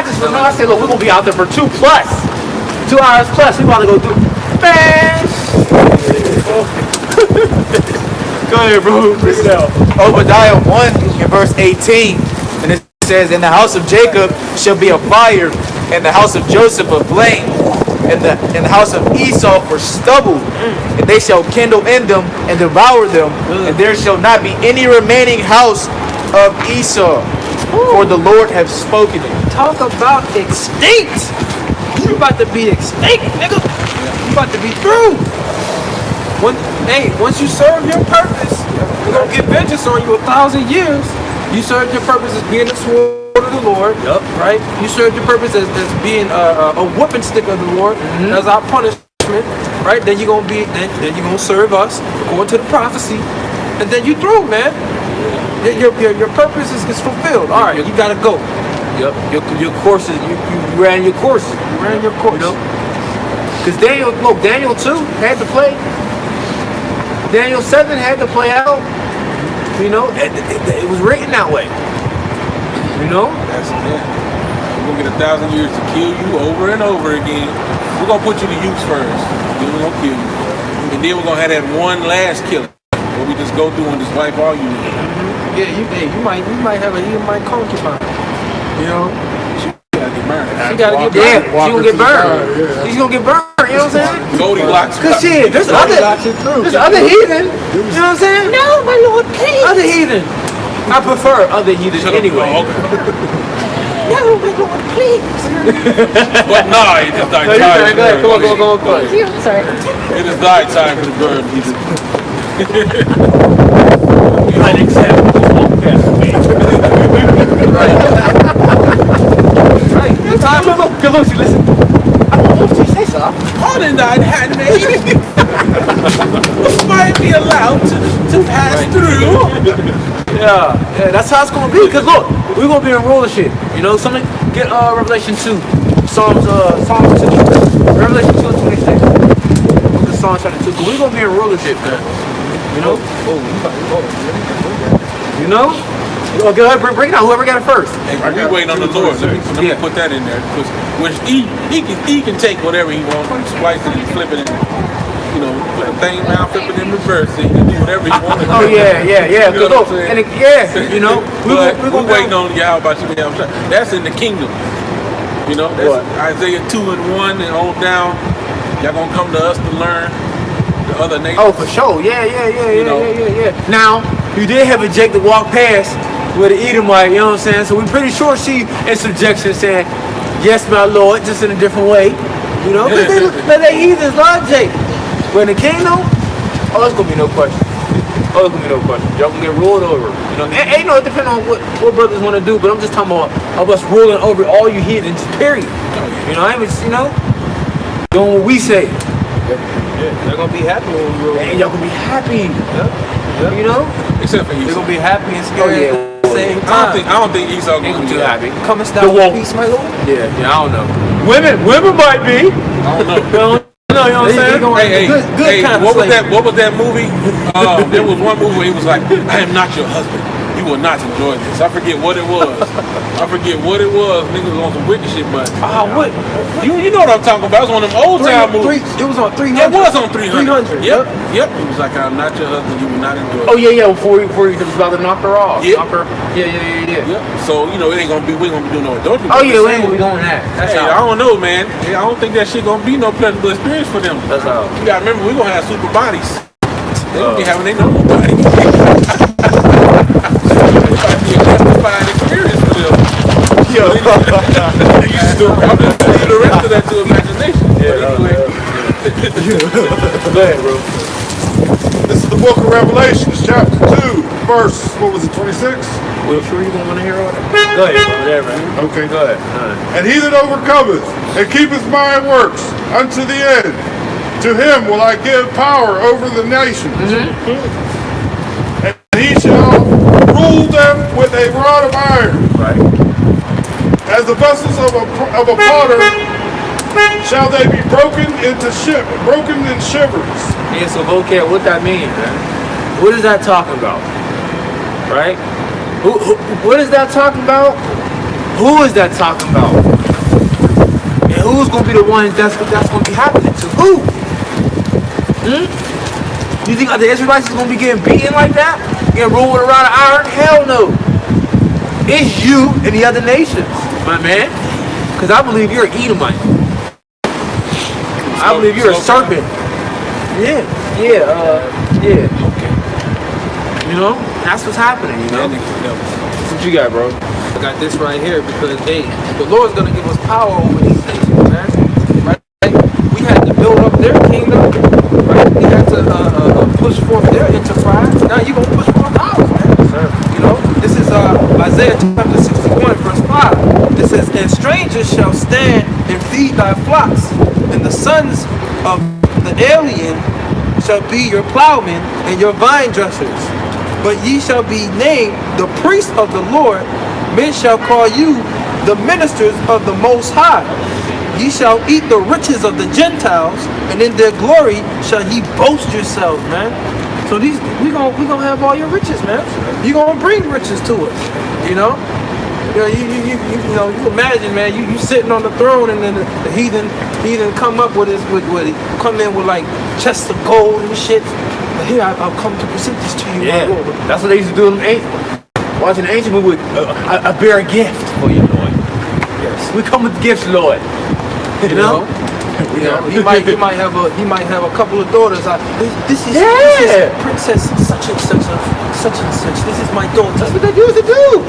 said, look, we're gonna be out there for 2 hours plus. We want to go do. Man. Go ahead, bro. Bring it out. Obadiah 1 and verse 18. And it says, in the house of Jacob shall be a fire, and the house of Joseph a flame, and the house of Esau for stubble, and they shall kindle in them and devour them, and there shall not be any remaining house of Esau, for the Lord hath spoken it. Talk about extinct. You about to be extinct, nigga. You about to be through. Once you serve your purpose, we're gonna get vengeance on you 1,000 years. You served your purpose as being the sword of the Lord, right? You served your purpose as being a whooping stick of the Lord as our punishment, right? Then you're gonna serve us according to the prophecy, and then you through, man. Your purpose is fulfilled. All right, you gotta go. Yep. Your courses. You ran your courses. You ran your course. You know? Because Daniel 2 had to play. Daniel 7 had to play out. You know, it was written that way. You know? gonna get 1,000 years to kill you over and over again. We're gonna put you to use first. Then we're gonna kill you. And then we're gonna have that one last killing where we just go through and just wipe all you with. Yeah, you might have a Edomite concubine. You know? She gotta get burned. She gotta get burned. She gonna get burned. She's gonna get burned. You know what I'm saying? Goldilocks. Cause shit, there's other heathen. You know what I'm saying? No, my lord, please. Other heathen. I prefer other heathen anyway. No, my lord, please. but nah, it just died. Go ahead. Come on. Sorry. It is thy time to burn. Right. Good look, listen. What did you say, sir? Pardon thine handmaid. Might be allowed to pass through. Yeah, that's how it's gonna be. Cause look, we're gonna be in rulership. You know, something. Get Revelation 2, Psalms 2, Revelation 2 and 26. Look at Psalms chapter 2. Cause we're gonna be in rulership, man. You know? You know? Oh, go ahead, bring it out. Whoever got it first. Hey, we waiting on the Lord. Let me put that in there. Which he can take whatever he wants, splice it and flip it in. You know, put the thing down, flip it in reverse. He can do whatever he wants. Oh yeah. You know what I'm saying? And you know, we're waiting on Yahweh. That's in the kingdom. You know, that's Isaiah 2 and 1 and on down. Y'all gonna come to us to learn the other nations. Oh, for sure. Yeah. Now, you did have a Jake to walk past with an Edomite, you know what I'm saying? So we're pretty sure she in subjection saying, yes, my Lord, just in a different way. You know, because they heathens love Jake. But in the kingdom, it's gonna be no question. Y'all gonna get ruled over. You know, ain't no depending on what brothers want to do, but I'm just talking about us ruling over all you heathens, period. You know, doing what we say. Yeah, they're gonna be happy when we roll. And y'all gonna be happy. Yeah. You know? Except for They're Esau. gonna be happy and scared at the same time. I don't think Esau Ain't gonna too be happy. happy. Comest thou with peace, my lord? Yeah, I don't know. Women might be. I don't know. You know what I'm saying? Hey, kind of what was slavery. that movie? There was one movie where he was like, I am not your husband. You will not enjoy this. I forget what it was. Niggas was on some wicked shit, but What? you know what I'm talking about. It was one of them old time movies. It was on 300. It was on 300. 300. Yep. He was like, I'm not your husband. You will not enjoy Oh it. yeah. Before he was about to knock her off. Yeah. Knock her. Yeah. Yep. So we ain't gonna be doing no adultery. Oh yeah, we But ain't gonna be doing that. That's Hey, I how. don't know, man. Hey, I don't think that shit gonna be no pleasurable experience for them. That's how. You gotta remember, we're gonna have super bodies. They gonna be having their normal bodies. It might be a justified experience for them. Yo. I'm just leave the rest of that to imagination. But anyway. Go ahead, bro. This is the book of Revelation, chapter 2, verse, 26? Well, sure you gonna want to hear all that? Go ahead, bro. Whatever. Okay. Go ahead. And he that overcometh and keepeth my works unto the end, to him will I give power over the nations. And he shall rule them with a rod of iron. Right. As the vessels of a potter shall they be broken in shivers. Yeah, so vocab, what that means, man? What is that talking about? Right? What is that talking about? Who is that talking about? And who's gonna be the one that's gonna be happening to? Who? You think the Israelites is gonna be getting beaten like that? Getting ruled with a rod of iron? Hell no. It's you and the other nations, my man. Because I believe you're an Edomite. I believe you're a serpent. Yeah. Okay. You know, that's what's happening, you know? What you got, bro? I got this right here because the Lord's gonna give us power over these nations, man. Right? We had to build up their kingdom, right? We had to push forth their enterprise. Now you're gonna push forth ours, man. Sir. You know, this is Isaiah chapter 61, verse 5. It says, and strangers shall stand and feed thy flocks, and the sons of the alien shall be your plowmen and your vine dressers. But ye shall be named the priests of the Lord. Men shall call you the ministers of the Most High. Ye shall eat the riches of the Gentiles, and in their glory shall ye boast yourselves, man. So we gonna have all your riches, man. You gonna bring riches to us, you know. You know, you imagine, man, you sitting on the throne, and then the heathen come up with come in with like chests of gold and shit. But here I'll come to present this to you, my Lord. That's what they used to do in ancient. Watching the ancient movie, I bear a gift for you, Lord. Yes. We come with gifts, Lord. You know? He might have a couple of daughters. This is Princess such and such. This is my daughter. That's what they used to do.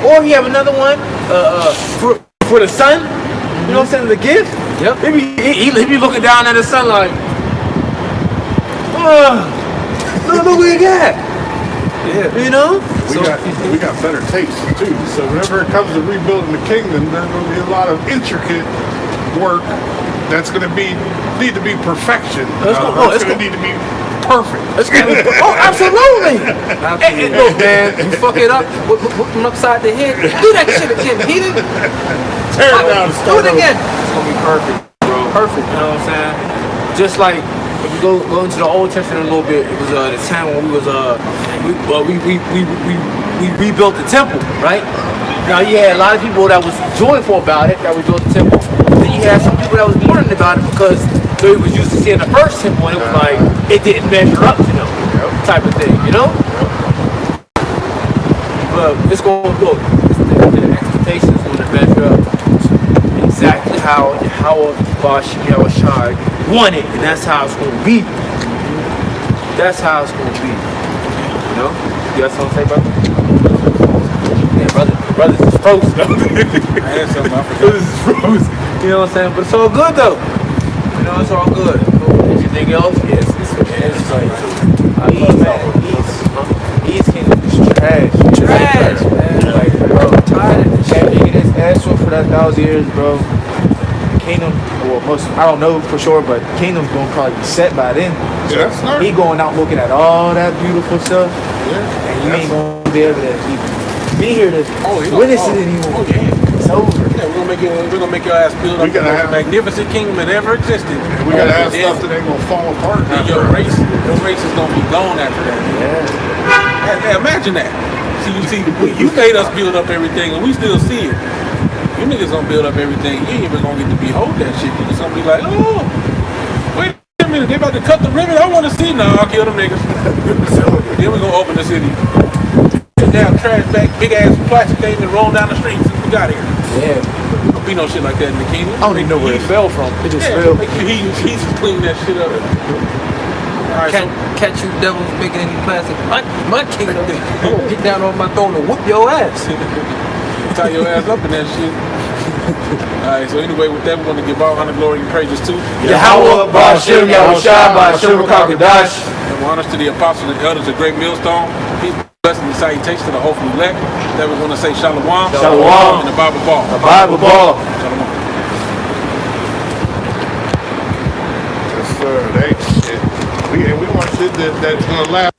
Or he have another one for the son. You know what I'm saying? The gift. Yep. He be looking down at the son like, look what you got. Yeah. You know? We got better taste too. So whenever it comes to rebuilding the kingdom, there's going to be a lot of intricate work that's going to need to be perfection. It's going to need to be perfect. Absolutely. Absolutely. Look, man, you fuck it up, whip him upside the head. Do that shit again. He didn't. Tear it down. Do it again. It's gonna be perfect, bro. Perfect. You know what I'm saying? Just like if you go into the Old Testament a little bit, it was the time when we rebuilt the temple, right? Now you had a lot of people that was joyful about it, that we built the temple. Then you had some people that was mourning about it because they was used to seeing the first temple and it was like it didn't measure up to them, type of thing, you know? But it's gonna look. The expectations going to measure up exactly how Yahweh wanted, and that's how it's going to be. That's how it's going to be. You know? You got something to say, brother? Yeah, brothers is frozen, though. I had something I forgot. Brothers is frozen. You know what I'm saying? But it's all good, though. You know, it's all good. Anything else? Yes, it's like, East Kingdom is trash, man. Like, bro, tired of this shit. Nigga, this asshole for that 1,000 years, bro. Kingdom, I don't know for sure, but Kingdom's gonna probably be set by then. Yeah, that's smart. He going out looking at all that beautiful stuff, Yeah. and you ain't gonna be able to even be here to witness it anymore. It's over. Yeah, we're gonna make your ass build up the most magnificent kingdom that ever existed. We gotta have stuff that ain't gonna fall apart. And your race is gonna be gone after that. Yeah, imagine that. See, you made us build up everything, and we still see it. You niggas gonna build up everything. You ain't even gonna get to behold that shit. You just gonna be like, oh, wait a minute, they about to cut the ribbon. I want to see. No, I'll kill them niggas. Then we gonna open the city. Down trash bag, big ass plastic thing and roll down the street since we got here. Yeah. Don't be no shit like that in the kingdom. I don't even know where it fell from. It just fell. Make sure he just clean that shit up. All right, Catch you devils making any plastic. My kingdom. I'm gonna get down on my throne and whoop your ass. tie your ass up in that shit. Alright, so anyway, with that, we're going to give all honor, glory, and praises to Yahweh, Ba'ashem, Yahushua, Ba'ashem, Kakadash. and honors to the apostles and elders of Great Millstone. Peace, blessing, and salutation to the hopeful elect. That we're going to say Shalom. Shalom. And the Bible ball. The Bible ball. Shalom. Yes, sir. We want shit that's gonna last.